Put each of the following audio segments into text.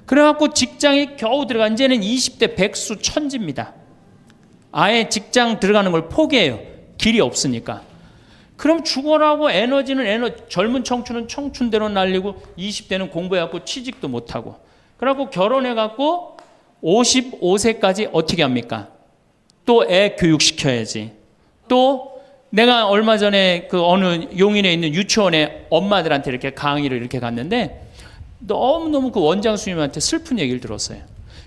그래갖고 직장에 겨우 들어가. 이제는 20대 백수 천지입니다. 아예 직장 들어가는 걸 포기해요. 길이 없으니까. 그럼 죽어라고 젊은 청춘은 청춘대로 날리고 20대는 공부해갖고 취직도 못하고. 그래갖고 결혼해갖고 55세까지 어떻게 합니까? 또 애 교육시켜야지. 또 내가 얼마 전에 그 어느 용인에 있는 유치원에 엄마들한테 이렇게 강의를 이렇게 갔는데 너무너무 그 원장 선생님한테 슬픈 얘기를 들었어요.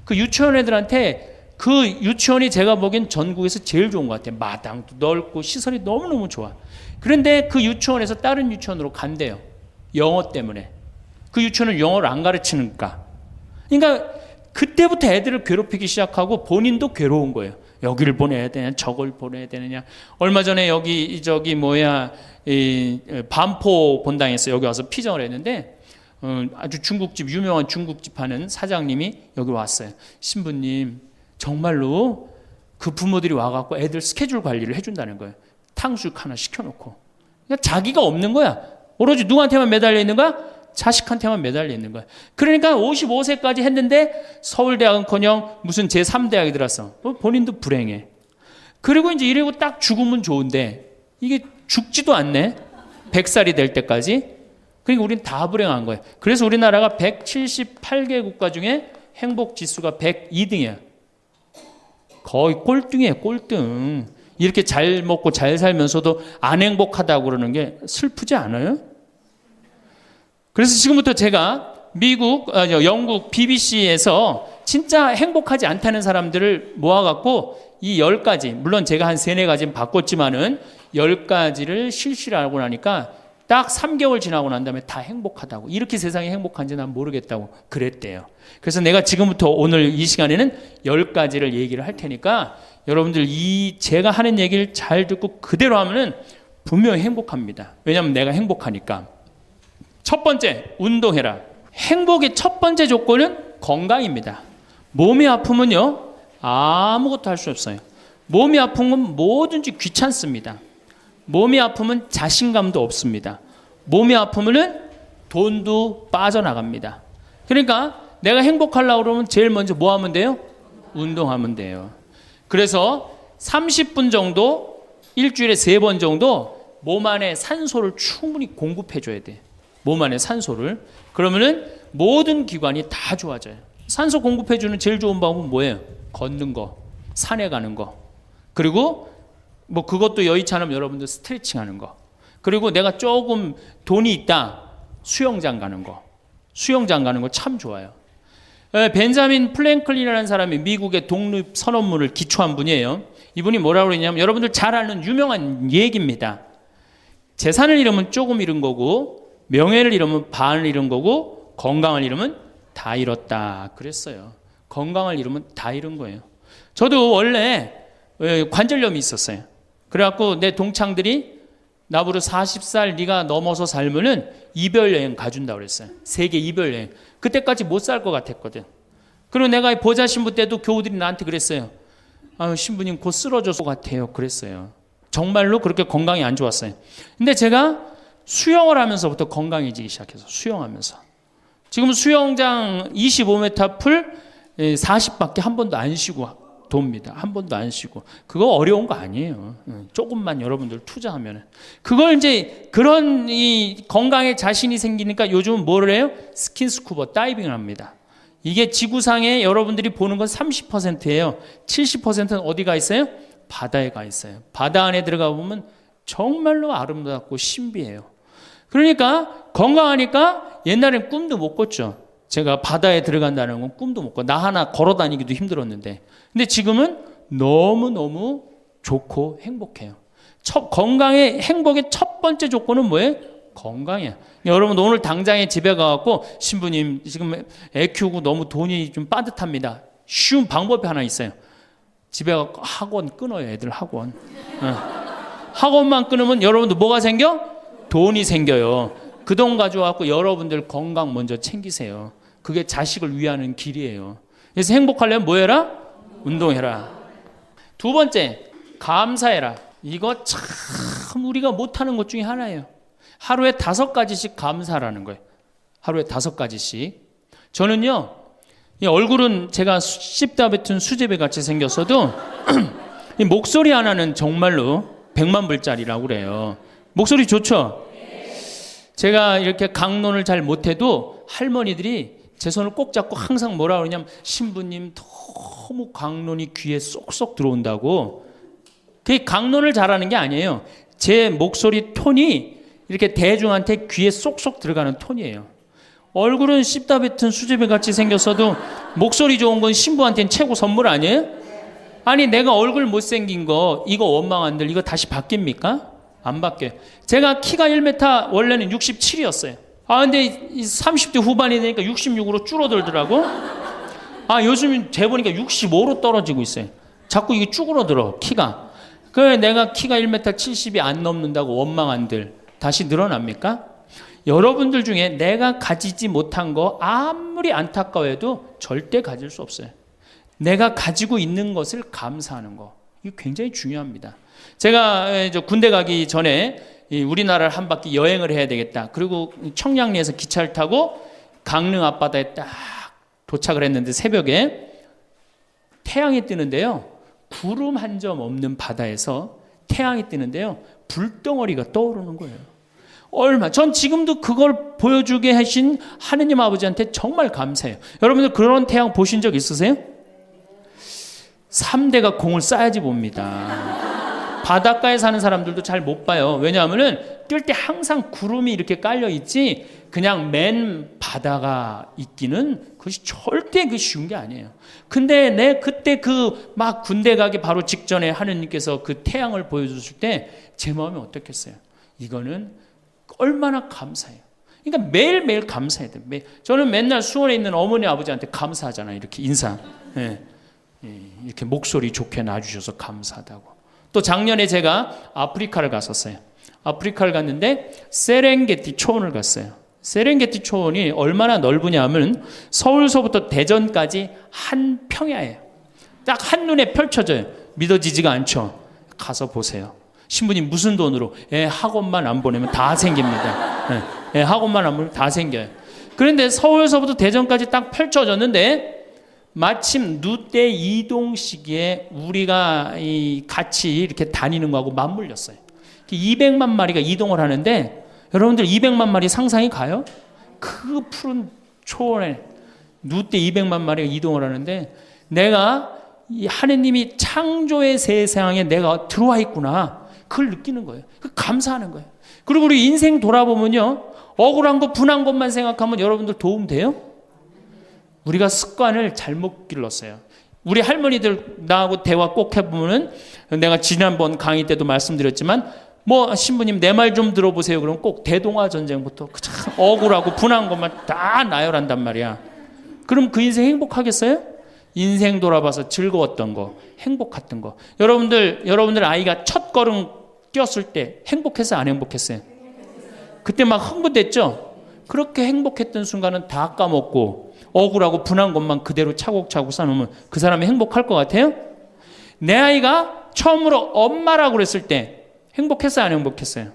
그 유치원 애들한테 그 유치원이 제가 보기엔 전국에서 제일 좋은 것 같아요. 마당도 넓고 시설이 너무너무 좋아. 그런데 그 유치원에서 다른 유치원으로 간대요. 영어 때문에. 그 유치원은 영어를 안 가르치니까. 그러니까 그때부터 애들을 괴롭히기 시작하고 본인도 괴로운 거예요. 여기를 보내야 되냐, 저걸 보내야 되느냐. 얼마 전에 반포 본당에서 여기 와서 피정을 했는데 아주 유명한 중국집 하는 사장님이 여기 왔어요. 신부님, 정말로 그 부모들이 와갖고 애들 스케줄 관리를 해준다는 거예요. 탕수육 하나 시켜놓고. 그러니까 자기가 없는 거야. 오로지 누구한테만 매달려 있는 거야? 자식한테만 매달려 있는 거야. 그러니까 55세까지 했는데 서울대학은커녕 무슨 제3대학에 들어왔어. 본인도 불행해. 그리고 이제 이러고 딱 죽으면 좋은데 이게 죽지도 않네. 100살이 될 때까지. 그러니까 우린 다 불행한 거예요. 그래서 우리나라가 178개 국가 중에 행복 지수가 102등이야. 거의 꼴등이에요, 꼴등. 이렇게 잘 먹고 잘 살면서도 안 행복하다고 그러는 게 슬프지 않아요? 그래서 지금부터 제가 영국 BBC에서 진짜 행복하지 않다는 사람들을 모아갖고 이 10가지, 물론 제가 한 3-4가지는 바꿨지만은 10가지를 실시를 하고 나니까 딱 3개월 지나고 난 다음에 다 행복하다고. 이렇게 세상이 행복한지 난 모르겠다고 그랬대요. 그래서 내가 지금부터 오늘 이 시간에는 10가지를 얘기를 할 테니까 여러분들 제가 하는 얘기를 잘 듣고 그대로 하면은 분명히 행복합니다. 왜냐하면 내가 행복하니까. 첫 번째, 운동해라. 행복의 첫 번째 조건은 건강입니다. 몸이 아프면요, 아무것도 할 수 없어요. 몸이 아픈 건 뭐든지 귀찮습니다. 몸이 아프면 자신감도 없습니다. 몸이 아프면은 돈도 빠져나갑니다. 그러니까 내가 행복하려고 그러면 제일 먼저 뭐 하면 돼요? 운동하면 돼요. 그래서 30분 정도, 일주일에 3번 정도 몸 안에 산소를 충분히 공급해 줘야 돼. 몸 안에 산소를. 그러면은 모든 기관이 다 좋아져요. 산소 공급해 주는 제일 좋은 방법은 뭐예요? 걷는 거, 산에 가는 거. 그리고 뭐 그것도 여의치 않으면 여러분들 스트레칭 하는 거. 그리고 내가 조금 돈이 있다, 수영장 가는 거. 수영장 가는 거 참 좋아요. 벤자민 플랭클린이라는 사람이 미국의 독립선언문을 기초한 분이에요. 이분이 뭐라고 그러냐면 여러분들 잘 아는 유명한 얘기입니다. 재산을 잃으면 조금 잃은 거고, 명예를 잃으면 반을 잃은 거고, 건강을 잃으면 다 잃었다 그랬어요. 건강을 잃으면 다 잃은 거예요. 저도 원래 관절염이 있었어요. 그래갖고 내 동창들이 나보고 40살 네가 넘어서 살면은 이별여행 가준다고 그랬어요. 세계 이별여행. 그때까지 못 살 것 같았거든. 그리고 내가 보자 신부 때도 교우들이 나한테 그랬어요. 신부님 곧 쓰러질 것 같아요. 그랬어요. 정말로 그렇게 건강이 안 좋았어요. 근데 제가 수영을 하면서부터 건강해지기 시작해서 수영하면서. 지금 수영장 25m 풀 40밖에 한 번도 안 쉬고 돕니다. 한 번도 안 쉬고. 그거 어려운 거 아니에요. 조금만 여러분들 투자하면은. 그걸 이제 그런 이 건강에 자신이 생기니까 요즘은 뭐를 해요? 스킨스쿠버 다이빙을 합니다. 이게 지구상에 여러분들이 보는 건 30%예요. 70%는 어디 가 있어요? 바다에 가 있어요. 바다 안에 들어가 보면 정말로 아름답고 신비해요. 그러니까 건강하니까 옛날엔 꿈도 못 꿨죠. 제가 바다에 들어간다는 건 꿈도 못 꿔. 나 하나 걸어 다니기도 힘들었는데. 근데 지금은 너무너무 좋고 행복해요. 건강의 행복의 첫 번째 조건은 뭐예요? 건강이에요. 여러분 오늘 당장에 집에 가갖고 신부님 지금 애 키우고 너무 돈이 좀 빠듯합니다. 쉬운 방법이 하나 있어요. 집에 가서 학원 끊어요. 애들 학원. 학원만 끊으면 여러분들 뭐가 생겨? 돈이 생겨요. 그 돈 가져와서 여러분들 건강 먼저 챙기세요. 그게 자식을 위하는 길이에요. 그래서 행복하려면 뭐 해라? 운동해라. 두 번째, 감사해라. 이거 참 우리가 못하는 것 중에 하나예요. 하루에 5가지씩 감사하라는 거예요. 하루에 5가지씩. 저는요, 이 얼굴은 제가 씹다 뱉은 수제비 같이 생겼어도 이 목소리 하나는 정말로 100만 불짜리라고 그래요. 목소리 좋죠? 제가 이렇게 강론을 잘 못해도 할머니들이 제 손을 꼭 잡고 항상 뭐라 그러냐면 신부님 너무 강론이 귀에 쏙쏙 들어온다고. 그게 강론을 잘하는 게 아니에요. 제 목소리 톤이 이렇게 대중한테 귀에 쏙쏙 들어가는 톤이에요. 얼굴은 씹다 뱉은 수제비 같이 생겼어도 목소리 좋은 건 신부한테는 최고 선물 아니에요? 아니 내가 얼굴 못생긴 거 이거 원망한들 이거 다시 바뀝니까? 안 바뀌어요. 제가 키가 1m 원래는 67이었어요. 근데 30대 후반이 되니까 66으로 줄어들더라고. 요즘 재보니까 65로 떨어지고 있어요. 자꾸 이게 쭈그러들어 키가. 그래 내가 키가 1m 70이 안 넘는다고 원망한들 다시 늘어납니까? 여러분들 중에 내가 가지지 못한 거 아무리 안타까워해도 절대 가질 수 없어요. 내가 가지고 있는 것을 감사하는 거. 이거 굉장히 중요합니다. 제가 군대 가기 전에 우리나라를 한 바퀴 여행을 해야 되겠다. 그리고 청량리에서 기차를 타고 강릉 앞바다에 딱 도착을 했는데 새벽에 태양이 뜨는데요. 구름 한 점 없는 바다에서 태양이 뜨는데요. 불덩어리가 떠오르는 거예요. 전 지금도 그걸 보여주게 하신 하느님 아버지한테 정말 감사해요. 여러분들 그런 태양 보신 적 있으세요? 3대가 공을 쌓아야지 봅니다. 바닷가에 사는 사람들도 잘 못 봐요. 왜냐하면은 뛸 때 항상 구름이 이렇게 깔려 있지 그냥 맨 바다가 있기는 그것이 절대 쉬운 게 아니에요. 근데 내 그때 막 군대 가기 바로 직전에 하느님께서 그 태양을 보여주실 때 제 마음이 어떻겠어요? 이거는 얼마나 감사해요. 그러니까 매일매일 감사해야 돼요. 저는 맨날 수원에 있는 어머니 아버지한테 감사하잖아요. 이렇게 인사. 이렇게 목소리 좋게 놔주셔서 감사하다고. 또 작년에 제가 아프리카를 갔었어요. 아프리카를 갔는데 세렝게티 초원을 갔어요. 세렝게티 초원이 얼마나 넓으냐 하면 서울서부터 대전까지 한 평야예요. 딱 한눈에 펼쳐져요. 믿어지지가 않죠? 가서 보세요. 신부님 무슨 돈으로? 학원만 안 보내면 다 생깁니다. 학원만 안 보내면 다 생겨요. 그런데 서울서부터 대전까지 딱 펼쳐졌는데 마침 누때 이동 시기에 우리가 같이 이렇게 다니는 거하고 맞물렸어요. 200만 마리가 이동을 하는데 여러분들 200만 마리 상상이 가요? 그 푸른 초원에 누때 200만 마리가 이동을 하는데 내가 이 하느님이 창조의 세상에 내가 들어와 있구나. 그걸 느끼는 거예요. 감사하는 거예요. 그리고 우리 인생 돌아보면요. 억울한 거 분한 것만 생각하면 여러분들 도움 돼요? 우리가 습관을 잘못 길렀어요. 우리 할머니들 나하고 대화 꼭 해보면은 내가 지난번 강의 때도 말씀드렸지만 신부님 내 말 좀 들어보세요. 그러면 꼭 대동아 전쟁부터 참 억울하고 분한 것만 다 나열한단 말이야. 그럼 그 인생 행복하겠어요? 인생 돌아봐서 즐거웠던 거, 행복했던 거. 여러분들 아이가 첫 걸음 뛰었을 때 행복했어요? 안 행복했어요? 그때 막 흥분됐죠? 그렇게 행복했던 순간은 다 까먹고 억울하고 분한 것만 그대로 차곡차곡 쌓아놓으면 그 사람이 행복할 것 같아요? 내 아이가 처음으로 엄마라고 그랬을 때 행복했어요? 안 행복했어요?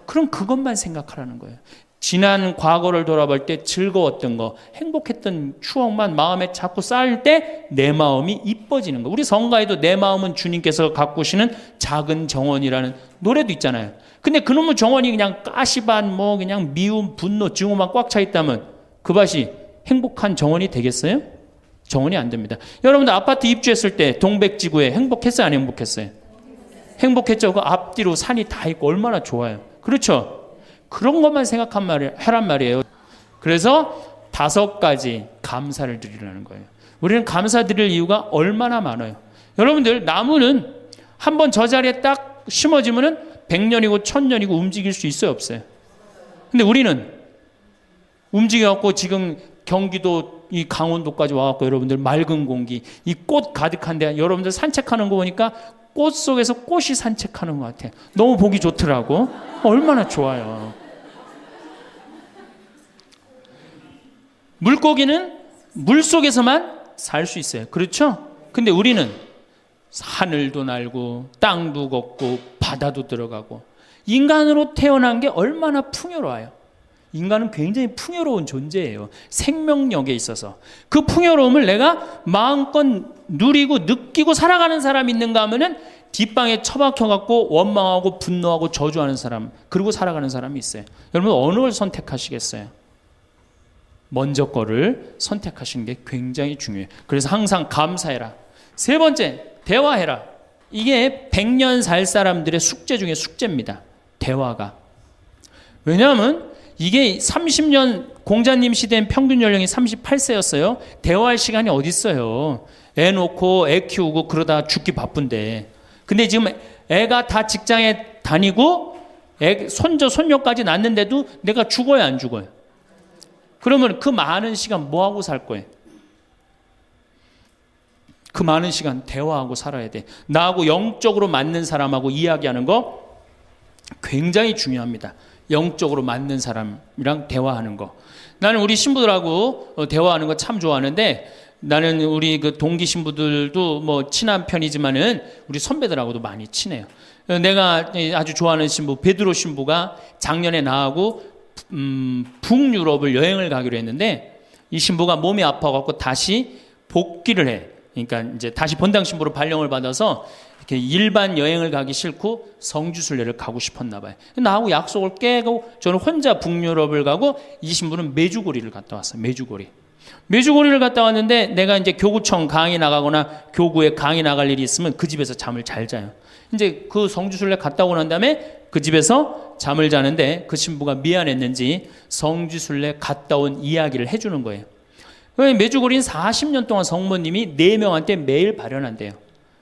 그럼 그것만 생각하라는 거예요. 지난 과거를 돌아볼 때 즐거웠던 거, 행복했던 추억만 마음에 자꾸 쌓일 때 내 마음이 이뻐지는 거. 우리 성가에도 내 마음은 주님께서 가꾸시는 작은 정원이라는 노래도 있잖아요. 근데 그놈의 정원이 그냥 가시반 그냥 미움, 분노, 증오만 꽉 차 있다면 그 밭이 행복한 정원이 되겠어요? 정원이 안 됩니다. 여러분들 아파트 입주했을 때 동백지구에 행복했어요? 안 행복했어요? 행복했죠. 그 앞뒤로 산이 다 있고 얼마나 좋아요. 그렇죠? 그런 것만 하란 말이에요. 그래서 5가지 감사를 드리라는 거예요. 우리는 감사드릴 이유가 얼마나 많아요. 여러분들 나무는 한번 저 자리에 딱 심어지면은 100년이고 1000년이고 움직일 수 있어요, 없어요? 근데 우리는 움직여갖고 지금 경기도 이 강원도까지 와갖고 여러분들 맑은 공기, 이 꽃 가득한데 여러분들 산책하는 거 보니까 꽃 속에서 꽃이 산책하는 것 같아요. 너무 보기 좋더라고. 얼마나 좋아요. 물고기는 물 속에서만 살 수 있어요. 그렇죠? 근데 우리는 하늘도 날고 땅도 걷고 바다도 들어가고 인간으로 태어난 게 얼마나 풍요로워요. 인간은 굉장히 풍요로운 존재예요. 생명력에 있어서. 그 풍요로움을 내가 마음껏 누리고 느끼고 살아가는 사람이 있는가 하면은 뒷방에 처박혀갖고 원망하고 분노하고 저주하는 사람, 그리고 살아가는 사람이 있어요. 여러분 어느 걸 선택하시겠어요? 먼저 거를 선택하시는 게 굉장히 중요해요. 그래서 항상 감사해라. 세 번째, 대화해라. 이게 100년 살 사람들의 숙제 중에 숙제입니다. 대화가. 왜냐하면 이게 30년 공자님 시대엔 평균 연령이 38세였어요. 대화할 시간이 어디 있어요. 애 놓고 애 키우고 그러다 죽기 바쁜데. 근데 지금 애가 다 직장에 다니고 애 손자 손녀까지 낳는데도 내가 죽어야 안 죽어요? 그러면 그 많은 시간 뭐 하고 살 거예요? 그 많은 시간 대화하고 살아야 돼. 나하고 영적으로 맞는 사람하고 이야기하는 거 굉장히 중요합니다. 영적으로 맞는 사람이랑 대화하는 거. 나는 우리 신부들하고 대화하는 거 참 좋아하는데, 나는 우리 그 동기 신부들도 뭐 친한 편이지만은 우리 선배들하고도 많이 친해요. 내가 아주 좋아하는 신부 베드로 신부가 작년에 나하고 북유럽을 여행을 가기로 했는데, 이 신부가 몸이 아파갖고 다시 복귀를 해. 그러니까 이제 다시 본당 신부로 발령을 받아서 이렇게 일반 여행을 가기 싫고 성주순례를 가고 싶었나 봐요. 나하고 약속을 깨고 저는 혼자 북유럽을 가고, 이 신부는 메주고리를 갔다 왔어요. 메주고리를 갔다 왔는데, 내가 이제 교구청 강의 나가거나 교구에 강의 나갈 일이 있으면 그 집에서 잠을 잘 자요. 이제 그 성주순례 갔다 오고 난 다음에 그 집에서 잠을 자는데, 그 신부가 미안했는지 성주순례 갔다 온 이야기를 해주는 거예요. 메주고리는 40년 동안 성모님이 4명한테 매일 발현한대요.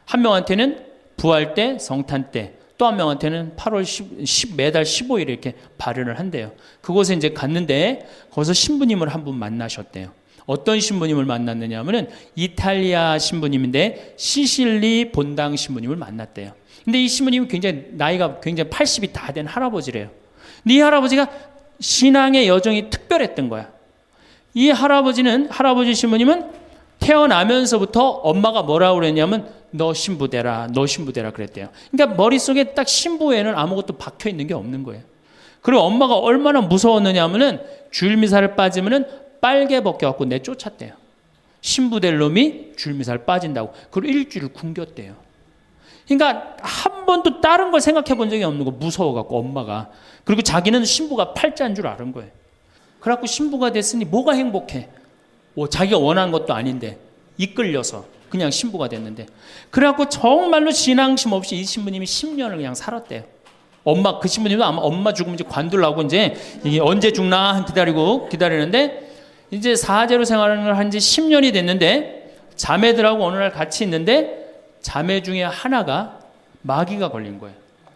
한 명한테는 부활 때, 성탄 때, 또 한 명한테는 8월 10 매달 15일에 이렇게 발현을 한대요. 그곳에 이제 갔는데 거기서 신부님을 한 분 만나셨대요. 어떤 신부님을 만났느냐 하면은 이탈리아 신부님인데 시실리 본당 신부님을 만났대요. 근데 이 신부님은 굉장히 나이가 굉장히 80이 다 된 할아버지래요. 근데 이 할아버지가 신앙의 여정이 특별했던 거야. 이 할아버지 신부님은 태어나면서부터 엄마가 뭐라고 그랬냐면 너 신부 되라 그랬대요. 그러니까 머릿속에 딱 신부에는 아무것도 박혀 있는 게 없는 거예요. 그리고 엄마가 얼마나 무서웠느냐 하면은 주일미사를 빠지면은 빨개 벗겨갖고 내쫓았대요. 신부 될 놈이 주일미사를 빠진다고. 그리고 일주일 굶겼대요. 그러니까 한 번도 다른 걸 생각해 본 적이 없는 거, 무서워갖고 엄마가. 그리고 자기는 신부가 팔자인 줄 아는 거예요. 그래갖고 신부가 됐으니 뭐가 행복해? 자기가 원한 것도 아닌데 이끌려서 그냥 신부가 됐는데, 그래갖고 정말로 신앙심 없이 이 신부님이 10년을 그냥 살았대요. 그 신부님도 아마 엄마 죽으면 이제 관둘라고 이제 이게 언제 죽나 기다리는데, 이제 사제로 생활을 한 지 10년이 됐는데 자매들하고 어느 날 같이 있는데 자매 중에 하나가 마귀가 걸린 거예요.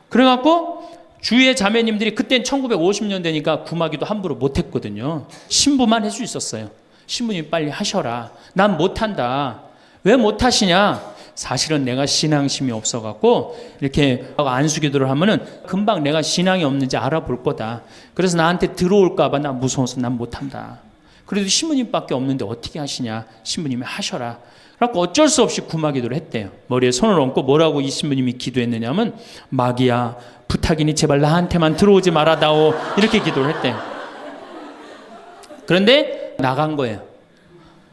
그래갖고 주위의 자매님들이, 그땐 1950년대니까 구마기도 함부로 못했거든요. 신부만 할 수 있었어요. 신부님 빨리 하셔라. 난 못한다. 왜 못하시냐? 사실은 내가 신앙심이 없어갖고 이렇게 안수기도를 하면은 금방 내가 신앙이 없는지 알아볼 거다. 그래서 나한테 들어올까봐 나 무서워서 난 못한다. 그래도 신부님밖에 없는데 어떻게 하시냐? 신부님이 하셔라. 그래갖고 어쩔 수 없이 구마기도를 했대요. 머리에 손을 얹고 뭐라고 이 신부님이 기도했느냐면, 마귀야 부탁이니 제발 나한테만 들어오지 말아다오, 이렇게 기도를 했대요. 그런데 나간 거예요.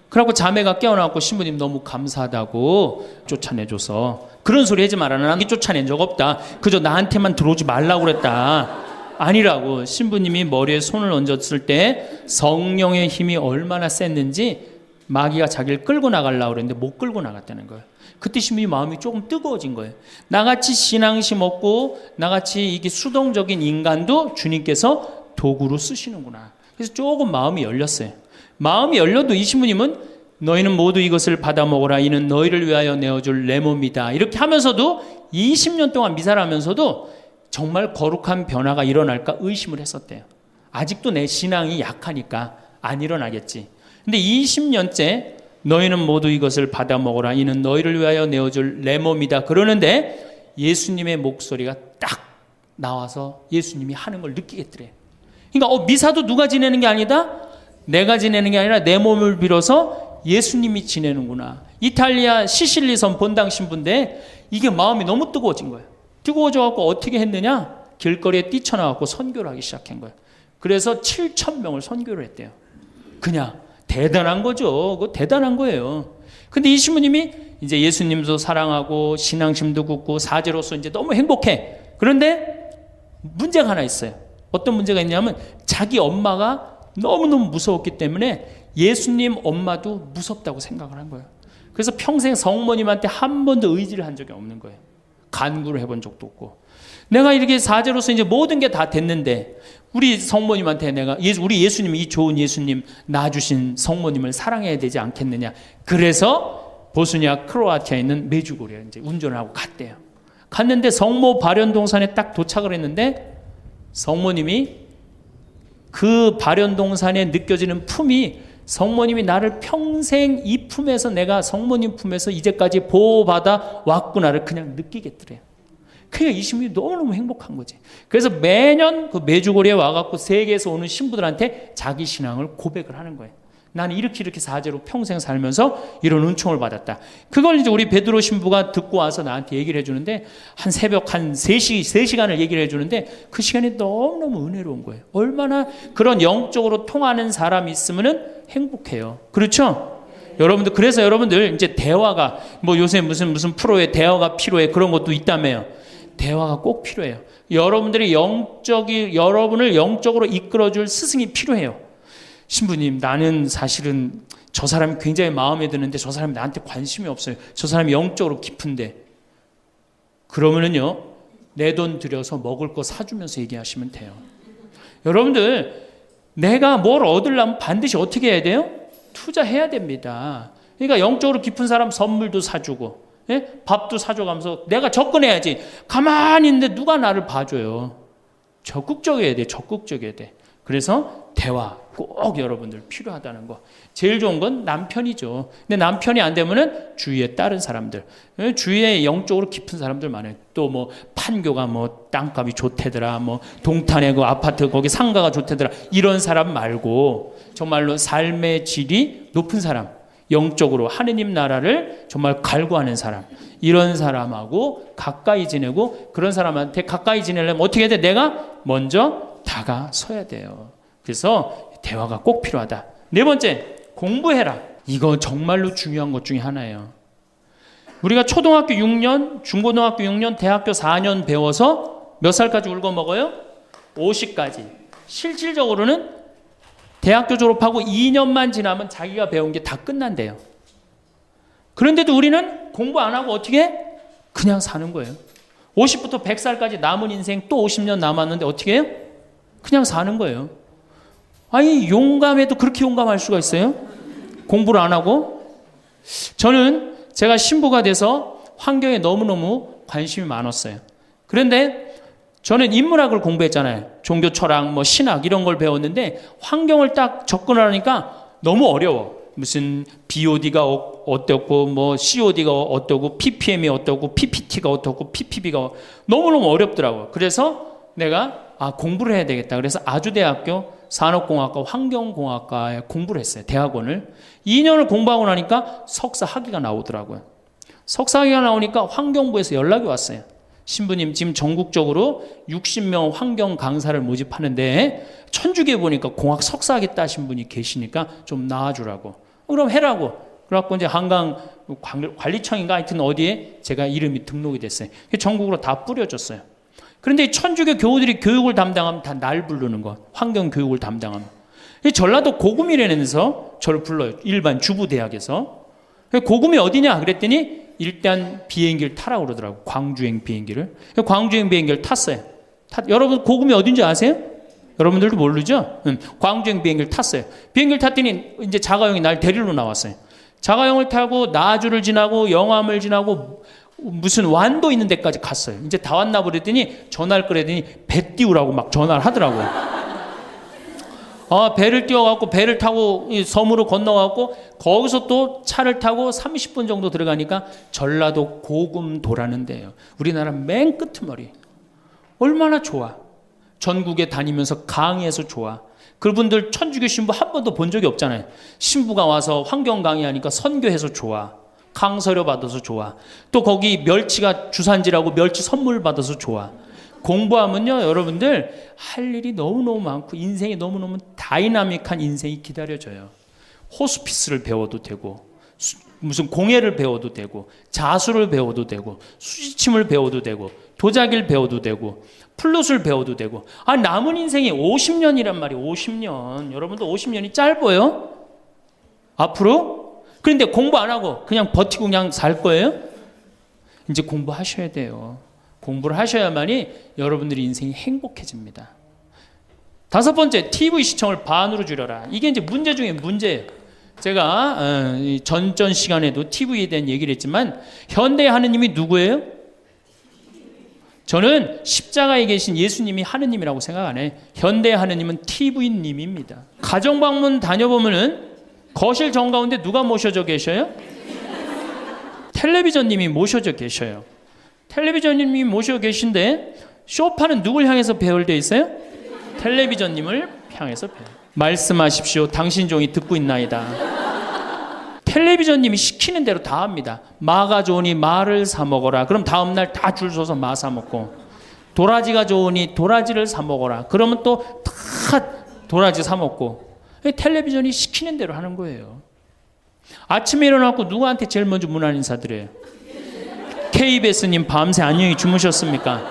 그래갖고 자매가 깨어나고 신부님 너무 감사하다고 쫓아내줘서, 그런 소리 하지 마라. 난 쫓아낸 적 없다. 그저 나한테만 들어오지 말라고 그랬다. 아니라고. 신부님이 머리에 손을 얹었을 때 성령의 힘이 얼마나 셌는지 마귀가 자기를 끌고 나가려고 그랬는데 못 끌고 나갔다는 거예요. 그때 신부님 마음이 조금 뜨거워진 거예요. 나같이 신앙심 없고 나같이 이게 수동적인 인간도 주님께서 도구로 쓰시는구나. 그래서 조금 마음이 열렸어요. 마음이 열려도 이 신부님은 너희는 모두 이것을 받아 먹어라. 이는 너희를 위하여 내어줄 내 몸이다. 이렇게 하면서도 20년 동안 미사를 하면서도 정말 거룩한 변화가 일어날까 의심을 했었대요. 아직도 내 신앙이 약하니까 안 일어나겠지. 근데 20년째 너희는 모두 이것을 받아 먹어라. 이는 너희를 위하여 내어줄 내 몸이다. 그러는데 예수님의 목소리가 딱 나와서 예수님이 하는 걸 느끼겠더래. 그러니까 미사도 누가 지내는 게 아니다? 내가 지내는 게 아니라 내 몸을 빌어서 예수님이 지내는구나. 이탈리아 시실리섬 본당 신부인데 이게 마음이 너무 뜨거워진 거예요. 뜨거워져갖고 어떻게 했느냐? 길거리에 뛰쳐나와갖고 선교를 하기 시작한 거예요. 그래서 7,000명을 선교를 했대요. 그냥 대단한 거죠. 그거 대단한 거예요. 근데 이 신부님이 이제 예수님도 사랑하고 신앙심도 굳고 사제로서 이제 너무 행복해. 그런데 문제가 하나 있어요. 어떤 문제가 있냐면 자기 엄마가 너무너무 무서웠기 때문에 예수님 엄마도 무섭다고 생각을 한 거예요. 그래서 평생 성모님한테 한 번도 의지를 한 적이 없는 거예요. 간구를 해본 적도 없고. 내가 이렇게 사제로서 이제 모든 게 다 됐는데 우리 성모님한테 우리 예수님, 이 좋은 예수님 낳아주신 성모님을 사랑해야 되지 않겠느냐. 그래서 보스니아 크로아티아에 있는 메주고리에 이제 운전을 하고 갔대요. 갔는데 성모 발현동산에 딱 도착을 했는데 성모님이 그 발현동산에 느껴지는 품이 성모님이 나를 평생 이 품에서 내가 성모님 품에서 이제까지 보호받아 왔구나를 그냥 느끼겠더래요. 그러니까 이 신부님이 너무너무 행복한 거지. 그래서 매년 그 메주고리에 와갖고 세계에서 오는 신부들한테 자기 신앙을 고백을 하는 거예요. 나는 이렇게 사제로 평생 살면서 이런 은총을 받았다. 그걸 이제 우리 베드로 신부가 듣고 와서 나한테 얘기를 해주는데 한 새벽 한 3시간을 얘기를 해주는데 그 시간이 너무너무 은혜로운 거예요. 얼마나 그런 영적으로 통하는 사람이 있으면은 행복해요. 그렇죠? 여러분들, 그래서 여러분들 이제 대화가 뭐 요새 무슨 프로에 대화가 필요해 그런 것도 있다며요. 대화가 꼭 필요해요. 여러분들이 여러분을 영적으로 이끌어줄 스승이 필요해요. 신부님, 나는 사실은 저 사람이 굉장히 마음에 드는데 저 사람이 나한테 관심이 없어요. 저 사람이 영적으로 깊은데. 그러면은요, 내 돈 들여서 먹을 거 사주면서 얘기하시면 돼요. 여러분들, 내가 뭘 얻으려면 반드시 어떻게 해야 돼요? 투자해야 됩니다. 그러니까 영적으로 깊은 사람 선물도 사주고, 예? 밥도 사줘가면서 내가 접근해야지. 가만히 있는데 누가 나를 봐줘요. 적극적이어야 돼. 적극적이어야 돼. 그래서 대화 꼭 여러분들 필요하다는 거. 제일 좋은 건 남편이죠. 근데 남편이 안 되면은 주위에 다른 사람들, 주위에 영적으로 깊은 사람들 많아요. 또 뭐 판교가 뭐 땅값이 좋대더라, 뭐 동탄에 그 아파트 거기 상가가 좋대더라, 이런 사람 말고 정말로 삶의 질이 높은 사람, 영적으로 하느님 나라를 정말 갈구하는 사람, 이런 사람하고 가까이 지내고, 그런 사람한테 가까이 지내려면 어떻게 해야 돼? 내가 먼저 다가서야 돼요. 그래서 대화가 꼭 필요하다. 네 번째, 공부해라. 이거 정말로 중요한 것 중에 하나예요. 우리가 초등학교 6년, 중고등학교 6년, 대학교 4년 배워서 몇 살까지 울고 먹어요? 50까지. 실질적으로는 대학교 졸업하고 2년만 지나면 자기가 배운 게 다 끝난대요. 그런데도 우리는 공부 안 하고 어떻게 해? 그냥 사는 거예요. 50부터 100살까지 남은 인생 또 50년 남았는데 어떻게 해요? 그냥 사는 거예요. 아니, 용감해도 그렇게 용감할 수가 있어요? 공부를 안 하고? 저는 제가 신부가 돼서 환경에 너무너무 관심이 많았어요. 그런데 저는 인문학을 공부했잖아요. 종교 철학, 뭐 신학 이런 걸 배웠는데 환경을 딱 접근하니까 너무 어려워. 무슨 BOD가 어떻고, 뭐 COD가 어떻고, PPM이 어떻고, PPT가 어떻고, PPB가 너무너무 어렵더라고요. 그래서 내가 공부를 해야 되겠다. 그래서 아주대학교 산업공학과 환경공학과에 공부를 했어요. 대학원을. 2년을 공부하고 나니까 석사 학위가 나오더라고요. 석사 학위가 나오니까 환경부에서 연락이 왔어요. 신부님, 지금 전국적으로 60명 환경 강사를 모집하는데 천주교에 보니까 공학 석사 하겠다 하신 분이 계시니까 좀 나와주라고. 그럼 해라고. 그래갖고 이제 한강 관리청인가 하여튼 어디에 제가 이름이 등록이 됐어요. 전국으로 다 뿌려졌어요. 그런데 천주교 교우들이 교육을 담당하면 다 날 부르는 거. 환경 교육을 담당하면. 전라도 고구미라면서 저를 불러요. 일반 주부대학에서. 고구미 어디냐 그랬더니 일단 비행기를 타라고 그러더라고. 광주행 비행기를. 광주행 비행기를 탔어요. 여러분 고구미 어딘지 아세요? 여러분들도 모르죠? 광주행 비행기를 탔어요. 비행기를 탔더니 이제 자가용이 날 데리러 나왔어요. 자가용을 타고 나주를 지나고 영암을 지나고 무슨 완도 있는 데까지 갔어요. 이제 다 왔나 보랬더니 전화를 끌더니 배 띄우라고 막 전화를 하더라고요. 배를 띄워갖고 배를 타고 섬으로 건너갖고 거기서 또 차를 타고 30분 정도 들어가니까 전라도 고금도라는 데예요. 우리나라 맨 끄트머리. 얼마나 좋아. 전국에 다니면서 강의해서 좋아. 그분들 천주교 신부 한 번도 본 적이 없잖아요. 신부가 와서 환경 강의하니까 선교해서 좋아. 강서료 받아서 좋아. 또 거기 멸치가 주산지라고 멸치 선물 받아서 좋아. 공부하면요, 여러분들 할 일이 너무너무 많고 인생이 너무너무 다이나믹한 인생이 기다려져요. 호스피스를 배워도 되고 무슨 공예를 배워도 되고 자수를 배워도 되고 수지침을 배워도 되고 도자기를 배워도 되고 플룻을 배워도 되고. 남은 인생이 50년이란 말이에요. 50년. 여러분들 50년이 짧아요? 앞으로? 그런데 공부 안 하고 그냥 버티고 그냥 살 거예요? 이제 공부하셔야 돼요. 공부를 하셔야만이 여러분들의 인생이 행복해집니다. 5번째, TV 시청을 반으로 줄여라. 이게 이제 문제 중에 문제예요. 제가 전전 시간에도 TV에 대한 얘기를 했지만 현대의 하느님이 누구예요? 저는 십자가에 계신 예수님이 하느님이라고 생각 안 해요. 현대의 하느님은 TV님입니다. 가정방문 다녀보면은 거실 정가운데 누가 모셔져 계셔요? 텔레비전님이 모셔져 계셔요. 텔레비전님이 모셔 계신데 소파는 누굴 향해서 배열되어 있어요? 텔레비전님을 향해서 배열. 말씀하십시오. 당신 종이 듣고 있나이다. 텔레비전님이 시키는 대로 다 합니다. 마가 좋으니 마를 사 먹어라. 그럼 다음날 다 줄 서서 마 사 먹고, 도라지가 좋으니 도라지를 사 먹어라. 그러면 또 다 도라지 사 먹고. 텔레비전이 시키는 대로 하는 거예요. 아침에 일어나고 누구한테 제일 먼저 문안 인사드려요? KBS님 밤새 안녕히 주무셨습니까?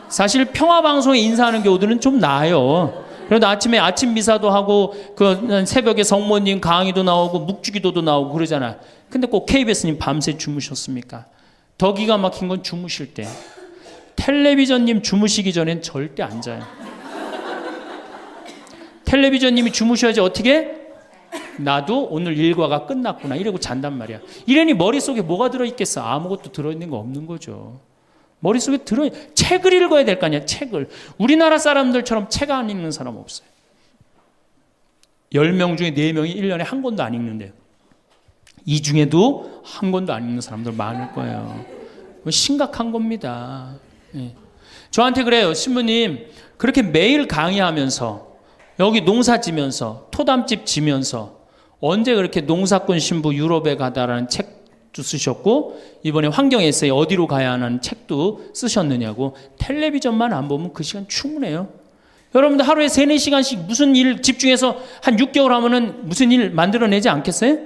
사실 평화방송에 인사하는 경우들은 좀 나아요. 그래도 아침에 아침 미사도 하고 그 새벽에 성모님 강의도 나오고 묵주기도도 나오고 그러잖아. 근데 꼭 KBS님 밤새 주무셨습니까? 더 기가 막힌 건 주무실 때. 텔레비전님 주무시기 전엔 절대 안 자요. 텔레비전님이 주무셔야지 어떻게? 나도 오늘 일과가 끝났구나 이러고 잔단 말이야. 이러니 머릿속에 뭐가 들어있겠어? 아무것도 들어있는 거 없는 거죠. 머릿속에 책을 읽어야 될 거 아니야. 책을. 우리나라 사람들처럼 책 안 읽는 사람 없어요. 10명 중에 4명이 1년에 한 권도 안 읽는데요. 이 중에도 한 권도 안 읽는 사람들 많을 거예요. 심각한 겁니다. 예. 저한테 그래요. 신부님 그렇게 매일 강의하면서 여기 농사 지면서 토담집 지면서 언제 그렇게 농사꾼 신부 유럽에 가다라는 책도 쓰셨고 이번에 환경 에세이 어디로 가야 하는 책도 쓰셨느냐고. 텔레비전만 안 보면 그 시간 충분해요. 여러분들 하루에 3-4시간씩 무슨 일 집중해서 한 6개월 하면은 무슨 일 만들어내지 않겠어요?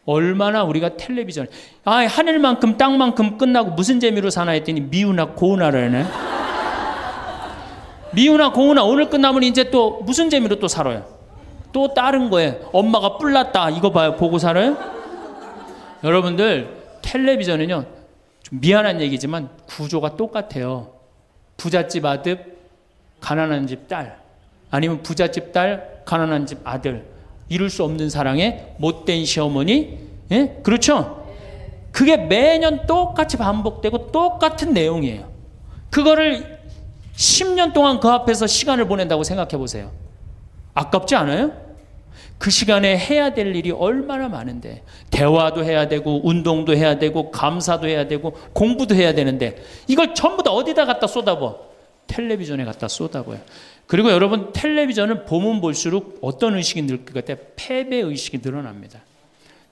얼마나 우리가 텔레비전 하늘만큼 땅만큼 끝나고 무슨 재미로 사나 했더니 미우나 고우나라네. 미우나 고우나 오늘 끝나면 이제 또 무슨 재미로 또 살아요? 또 다른 거예요. 엄마가 뿔났다 이거 봐요. 보고 살아요? 여러분들 텔레비전은요 좀 미안한 얘기지만 구조가 똑같아요. 부잣집 아들 가난한 집 딸, 아니면 부잣집 딸 가난한 집 아들, 이룰 수 없는 사랑에 못된 시어머니. 예? 그렇죠? 그게 매년 똑같이 반복되고 똑같은 내용이에요. 그거를 10년 동안 그 앞에서 시간을 보낸다고 생각해 보세요. 아깝지 않아요? 그 시간에 해야 될 일이 얼마나 많은데, 대화도 해야 되고 운동도 해야 되고 감사도 해야 되고 공부도 해야 되는데 이걸 전부 다 어디다 갖다 쏟아부어? 텔레비전에 갖다 쏟아부어요. 그리고 여러분 텔레비전을 보면 볼수록 어떤 의식이 늘 것 같아요? 패배의식이 늘어납니다.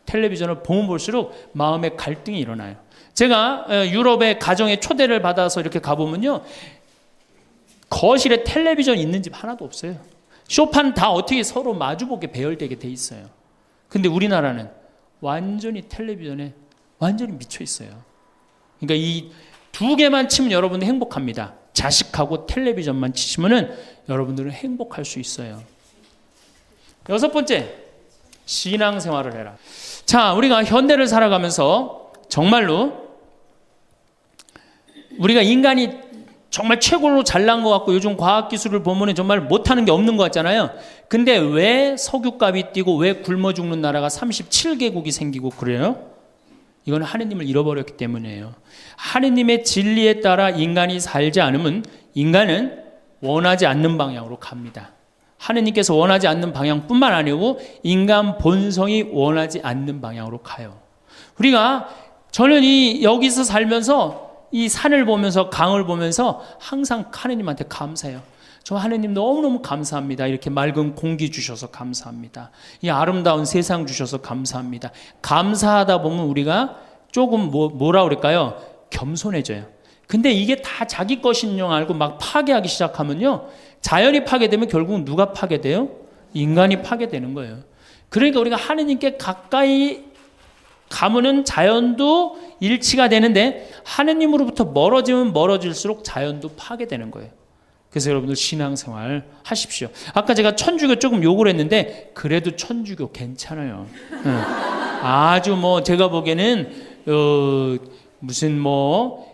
텔레비전을 보면 볼수록 마음에 갈등이 일어나요. 제가 유럽의 가정에 초대를 받아서 이렇게 가보면요 거실에 텔레비전 있는 집 하나도 없어요. 소파는 다 어떻게 서로 마주보게 배열되게 돼 있어요. 근데 우리나라는 완전히 텔레비전에 완전히 미쳐 있어요. 그러니까 이 두 개만 치면 여러분들 행복합니다. 자식하고 텔레비전만 치시면은 여러분들은 행복할 수 있어요. 6번째, 신앙생활을 해라. 자, 우리가 현대를 살아가면서 정말로 우리가 인간이 정말 최고로 잘난 것 같고 요즘 과학기술을 보면 정말 못하는 게 없는 것 같잖아요. 근데 왜 석유값이 뛰고 왜 굶어 죽는 나라가 37개국이 생기고 그래요? 이건 하느님을 잃어버렸기 때문이에요. 하느님의 진리에 따라 인간이 살지 않으면 인간은 원하지 않는 방향으로 갑니다. 하느님께서 원하지 않는 방향뿐만 아니고 인간 본성이 원하지 않는 방향으로 가요. 우리가 저는 여기서 살면서 이 산을 보면서 강을 보면서 항상 하느님한테 감사해요. 저 하느님 너무너무 감사합니다. 이렇게 맑은 공기 주셔서 감사합니다. 이 아름다운 세상 주셔서 감사합니다. 감사하다 보면 우리가 조금 뭐라 그럴까요? 겸손해져요. 근데 이게 다 자기 것인 줄 알고 막 파괴하기 시작하면요, 자연이 파괴되면 결국은 누가 파괴돼요? 인간이 파괴되는 거예요. 그러니까 우리가 하느님께 가까이 가면은 자연도 일치가 되는데, 하느님으로부터 멀어지면 멀어질수록 자연도 파괴되는 거예요. 그래서 여러분들 신앙생활 하십시오. 아까 제가 천주교 조금 욕을 했는데 그래도 천주교 괜찮아요. 아주 뭐 제가 보기에는 무슨 뭐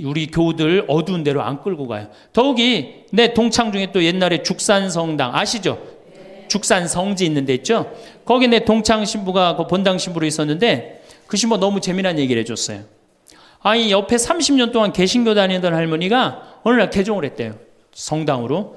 우리 교우들 어두운 데로 안 끌고 가요. 더욱이 내 동창 중에 또 옛날에 죽산성당 아시죠? 죽산성지 있는 데 있죠? 거기 내 동창 신부가 그 본당 신부로 있었는데, 그 신부가 너무 재미난 얘기를 해줬어요. 아니 옆에 30년 동안 개신교 다니던 할머니가 어느 날 개종을 했대요. 성당으로.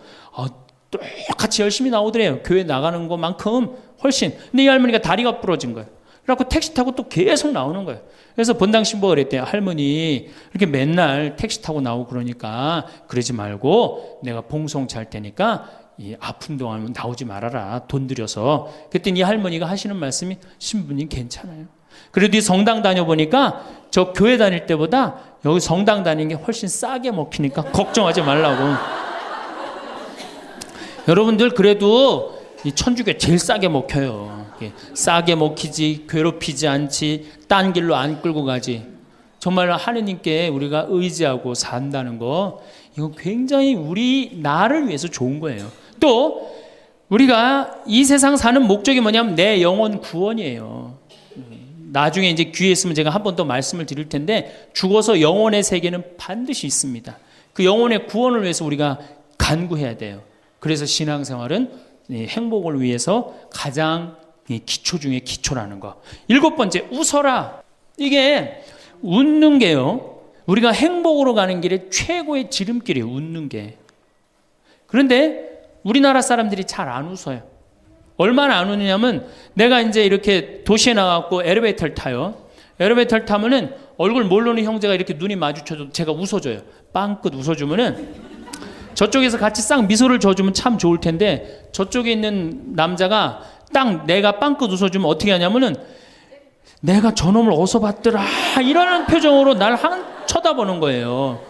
똑같이 열심히 나오더래요. 교회 나가는 것만큼 훨씬. 근데 이 할머니가 다리가 부러진 거예요. 그래갖고 택시 타고 또 계속 나오는 거예요. 그래서 본당 신부가 그랬대요. 할머니 이렇게 맨날 택시 타고 나오고 그러니까 그러지 말고 내가 봉송치 할 테니까 이 아픈 동안 나오지 말아라. 돈 들여서. 그랬더니 이 할머니가 하시는 말씀이, 신부님 괜찮아요. 그래도 이 성당 다녀보니까 저 교회 다닐 때보다 여기 성당 다니는 게 훨씬 싸게 먹히니까 걱정하지 말라고. 여러분들 그래도 이 천주교 제일 싸게 먹혀요. 싸게 먹히지, 괴롭히지 않지, 딴 길로 안 끌고 가지. 정말 하느님께 우리가 의지하고 산다는 거, 이건 굉장히 우리 나를 위해서 좋은 거예요. 또 우리가 이 세상 사는 목적이 뭐냐면 내 영혼 구원이에요. 나중에 이제 기회 있으면 제가 한 번 더 말씀을 드릴 텐데, 죽어서 영혼의 세계는 반드시 있습니다. 그 영혼의 구원을 위해서 우리가 간구해야 돼요. 그래서 신앙생활은 행복을 위해서 가장 기초 중에 기초라는 거. 7번째, 웃어라. 이게 웃는 게요, 우리가 행복으로 가는 길에 최고의 지름길이에요. 웃는 게. 그런데 우리나라 사람들이 잘 안 웃어요. 얼마나 안 웃느냐면, 내가 이제 이렇게 도시에 나가고 엘리베이터를 타요. 엘리베이터를 타면은 얼굴 모르는 형제가 이렇게 눈이 마주쳐도 제가 웃어줘요. 빵긋 웃어주면은 저쪽에서 같이 싹 미소를 줘주면 참 좋을 텐데, 저쪽에 있는 남자가 딱 내가 빵긋 웃어주면 어떻게 하냐면은, 내가 저놈을 어디서 봤더라 이러는 표정으로 날 쳐다보는 거예요.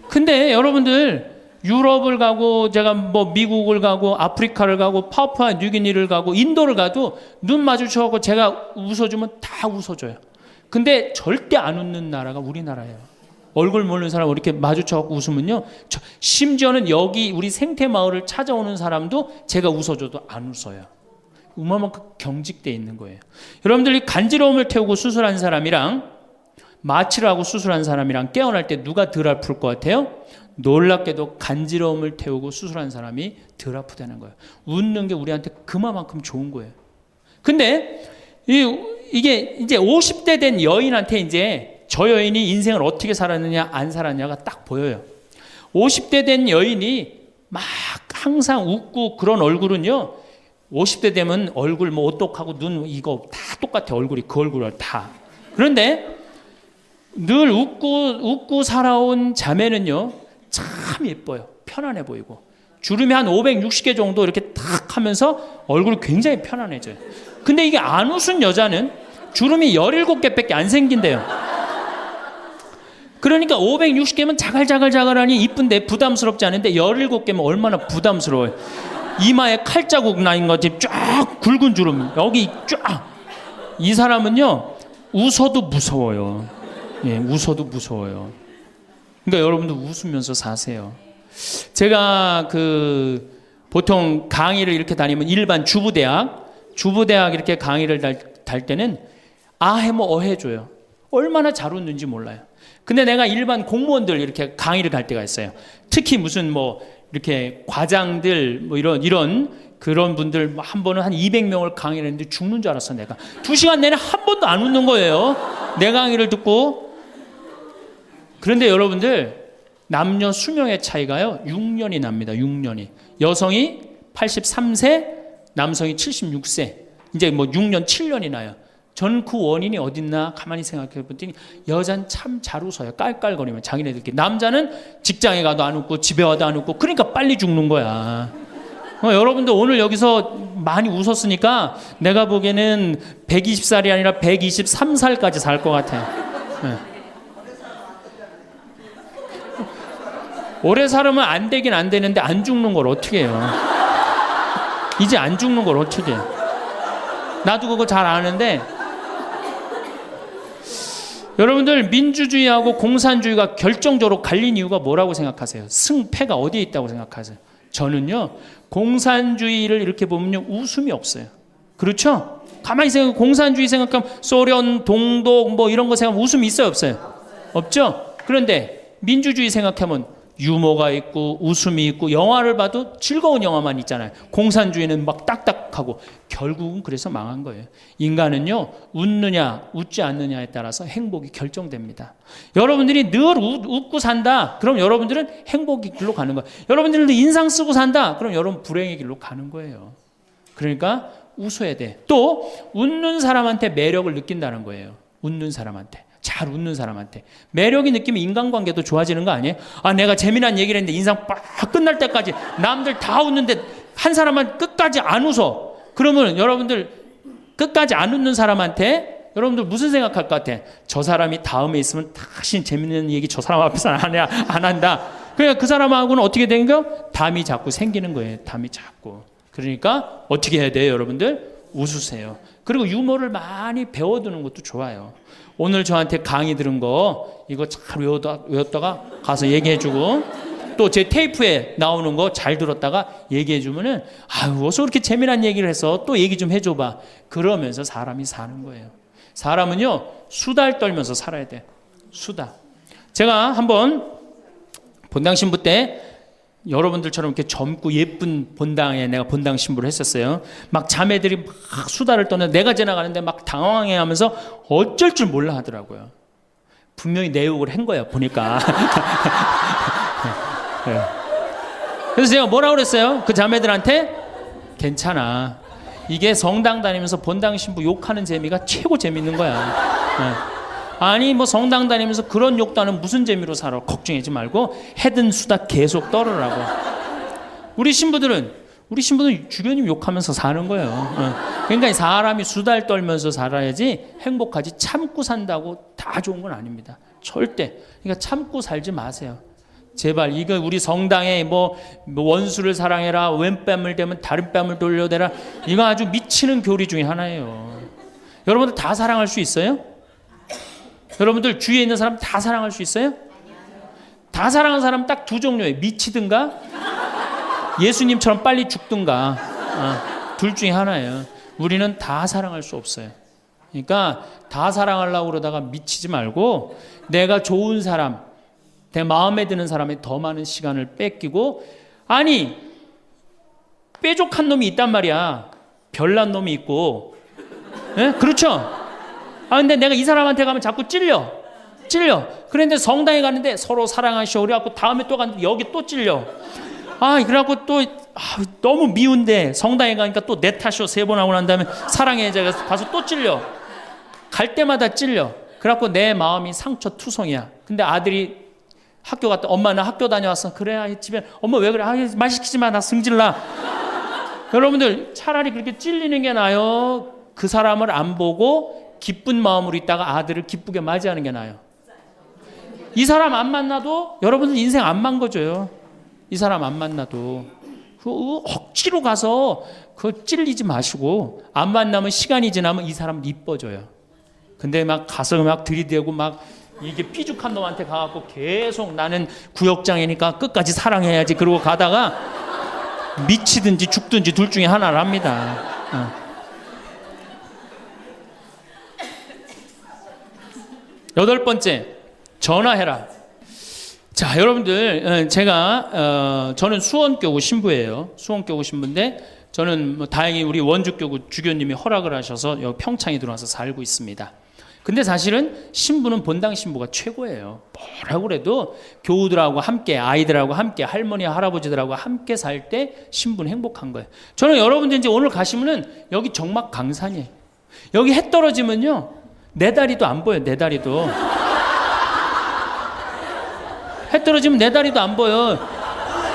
근데 여러분들 유럽을 가고, 제가 뭐 미국을 가고, 아프리카를 가고, 파푸아 뉴기니를 가고, 인도를 가도 눈 마주쳐서 제가 웃어주면 다 웃어줘요. 근데 절대 안 웃는 나라가 우리나라예요. 얼굴 모르는 사람 이렇게 마주쳐서 웃으면요, 심지어는 여기 우리 생태마을을 찾아오는 사람도 제가 웃어줘도 안 웃어요. 그만큼 경직되어 있는 거예요. 여러분들이 간지러움을 태우고 수술한 사람이랑 마취를 하고 수술한 사람이랑 깨어날 때 누가 덜 아플 것 같아요? 놀랍게도 간지러움을 태우고 수술한 사람이 덜 아프다는 거예요. 웃는 게 우리한테 그만큼 좋은 거예요. 근데 이게 이제 50대 된 여인한테 이제 저 여인이 인생을 어떻게 살았느냐 안 살았냐가 딱 보여요. 50대 된 여인이 막 항상 웃고 그런 얼굴은요, 50대 되면 얼굴 뭐 오똑하고 눈 이거 다 똑같아. 얼굴이 그 얼굴을 다. 그런데 늘 웃고 살아온 자매는요 참 예뻐요. 편안해 보이고, 주름이 한 560개 정도 이렇게 탁 하면서 얼굴이 굉장히 편안해져요. 근데 이게 안 웃은 여자는 주름이 17개밖에 안 생긴대요. 그러니까 560개면 자갈자갈자갈하니 이쁜데 부담스럽지 않은데 17개면 얼마나 부담스러워요. 이마에 칼자국 나인 것이 쫙 굵은 주름 여기 쫙. 이 사람은요 웃어도 무서워요. 예, 웃어도 무서워요. 그러니까 여러분도 웃으면서 사세요. 제가 보통 강의를 이렇게 다니면 일반 주부대학 이렇게 강의를 달 때는 아해모 어해줘요. 얼마나 잘 웃는지 몰라요. 근데 내가 일반 공무원들 이렇게 강의를 갈 때가 있어요. 특히 무슨 뭐 이렇게 과장들 뭐 이런 그런 분들 한 번은 한 200명을 강의를 했는데 죽는 줄 알았어. 내가 2시간 내내 한 번도 안 웃는 거예요. 내 강의를 듣고. 그런데 여러분들 남녀 수명의 차이가요 6년이 납니다. 6년이. 여성이 83세, 남성이 76세. 이제 뭐 6년, 7년이 나요. 저는 그 원인이 어딨나 가만히 생각해 봤더니 여자는 참 잘 웃어요. 깔깔거리면 자기네들끼리. 남자는 직장에 가도 안 웃고 집에 와도 안 웃고 그러니까 빨리 죽는 거야. 여러분들 오늘 여기서 많이 웃었으니까 내가 보기에는 120살이 아니라 123살까지 살 것 같아요. 네. 오래 살으면 안 되긴 안 되는데 안 죽는 걸 어떻게 해요? 이제 안 죽는 걸 어떻게 해? 나도 그거 잘 아는데 여러분들 민주주의하고 공산주의가 결정적으로 갈린 이유가 뭐라고 생각하세요? 승패가 어디에 있다고 생각하세요? 저는요 공산주의를 이렇게 보면요 웃음이 없어요. 그렇죠? 가만히 생각하면 공산주의 생각하면 소련, 동독 뭐 이런 거 생각하면 웃음이 있어요 없어요? 없죠? 그런데 민주주의 생각하면 유머가 있고 웃음이 있고 영화를 봐도 즐거운 영화만 있잖아요. 공산주의는 막 딱딱하고 결국은 그래서 망한 거예요. 인간은요 웃느냐 웃지 않느냐에 따라서 행복이 결정됩니다. 여러분들이 늘 웃고 산다 그럼 여러분들은 행복의 길로 가는 거예요. 여러분들도 인상 쓰고 산다 그럼 여러분 불행의 길로 가는 거예요. 그러니까 웃어야 돼. 또 웃는 사람한테 매력을 느낀다는 거예요. 웃는 사람한테. 잘 웃는 사람한테 매력이 느끼면 인간관계도 좋아지는 거 아니에요? 아 내가 재미난 얘기를 했는데 인상 빡 끝날 때까지 남들 다 웃는데 한 사람만 끝까지 안 웃어. 그러면 여러분들 끝까지 안 웃는 사람한테 여러분들 무슨 생각할 것 같아? 저 사람이 다음에 있으면 다시 재밌는 얘기 저 사람 앞에서는 안 한다. 그러니까 그 사람하고는 어떻게 되는 거예요? 담이 자꾸 생기는 거예요. 담이 자꾸. 그러니까 어떻게 해야 돼요 여러분들? 웃으세요. 그리고 유머를 많이 배워두는 것도 좋아요. 오늘 저한테 강의 들은 거 이거 잘 외웠다가 가서 얘기해주고 또 제 테이프에 나오는 거 잘 들었다가 얘기해주면은 아유 어서 그렇게 재미난 얘기를 해서 또 얘기 좀 해줘봐. 그러면서 사람이 사는 거예요. 사람은요 수다를 떨면서 살아야 돼. 수다. 제가 한번 본당 신부 때 여러분들처럼 이렇게 젊고 예쁜 본당에 내가 본당 신부를 했었어요. 막 자매들이 막 수다를 떠는데 내가 지나가는데 막 당황해하면서 어쩔 줄 몰라 하더라고요. 분명히 내 욕을 한 거야 보니까. 그래서 제가 뭐라고 그랬어요? 그 자매들한테 괜찮아. 이게 성당 다니면서 본당 신부 욕하는 재미가 최고 재밌는 거야. 아니 뭐 성당 다니면서 그런 욕도 하는 무슨 재미로 살아. 걱정하지 말고 해든 수다 계속 떨으라고. 우리 신부들은 주변님 욕하면서 사는 거예요. 그러니까 사람이 수다를 떨면서 살아야지 행복하지 참고 산다고 다 좋은 건 아닙니다. 절대. 그러니까 참고 살지 마세요. 제발 이거 우리 성당에 뭐 원수를 사랑해라 왼뺨을 대면 다른 뺨을 돌려대라 이거 아주 미치는 교리 중에 하나예요. 여러분들 다 사랑할 수 있어요? 여러분들 주위에 있는 사람 다 사랑할 수 있어요? 다 사랑하는 사람 딱 두 종류예요. 미치든가 예수님처럼 빨리 죽든가 둘 중에 하나예요. 우리는 다 사랑할 수 없어요. 그러니까 다 사랑하려고 그러다가 미치지 말고 내가 좋은 사람 내 마음에 드는 사람에 더 많은 시간을 뺏기고 아니 뾰족한 놈이 있단 말이야. 별난 놈이 있고 그렇죠? 근데 내가 이 사람한테 가면 자꾸 찔려. 그런데 성당에 가는데 서로 사랑하시오. 그래갖고 다음에 또 갔는데 여기 또 찔려. 그래갖고 또 너무 미운데 성당에 가니까 또 내 탓이오. 3번 하고 난 다음에 사랑해. 제가 가서 또 찔려. 갈 때마다 찔려. 그래갖고 내 마음이 상처투성이야. 근데 아들이 학교 갔다 엄마 나 학교 다녀왔어. 그래 집에 엄마 왜 그래? 말 시키지 마. 나 승질나. 여러분들 차라리 그렇게 찔리는 게 나아요. 그 사람을 안 보고 기쁜 마음으로 있다가 아들을 기쁘게 맞이하는 게 나아요. 이 사람 안 만나도 여러분들 인생 안 망가져요. 이 사람 안 만나도 억지로 가서 찔리지 마시고 안 만나면 시간이 지나면 이 사람 이뻐져요. 근데 막 가서 막 들이대고 막 이게 삐죽한 놈한테 가갖고 계속 나는 구역장이니까 끝까지 사랑해야지 그러고 가다가 미치든지 죽든지 둘 중에 하나를 합니다. 8번째, 전화해라. 자, 여러분들, 제가, 저는 수원교구 신부예요. 수원교구 신부인데, 저는 뭐 다행히 우리 원주교구 주교님이 허락을 하셔서 여기 평창에 들어와서 살고 있습니다. 근데 사실은 신부는 본당 신부가 최고예요. 뭐라고 그래도 교우들하고 함께, 아이들하고 함께, 할머니, 할아버지들하고 함께 살 때 신부는 행복한 거예요. 저는 여러분들 이제 오늘 가시면은 여기 정막 강산이에요. 여기 해 떨어지면요. 내 다리도 안 보여. 내 다리도 해 떨어지면 내 다리도 안 보여.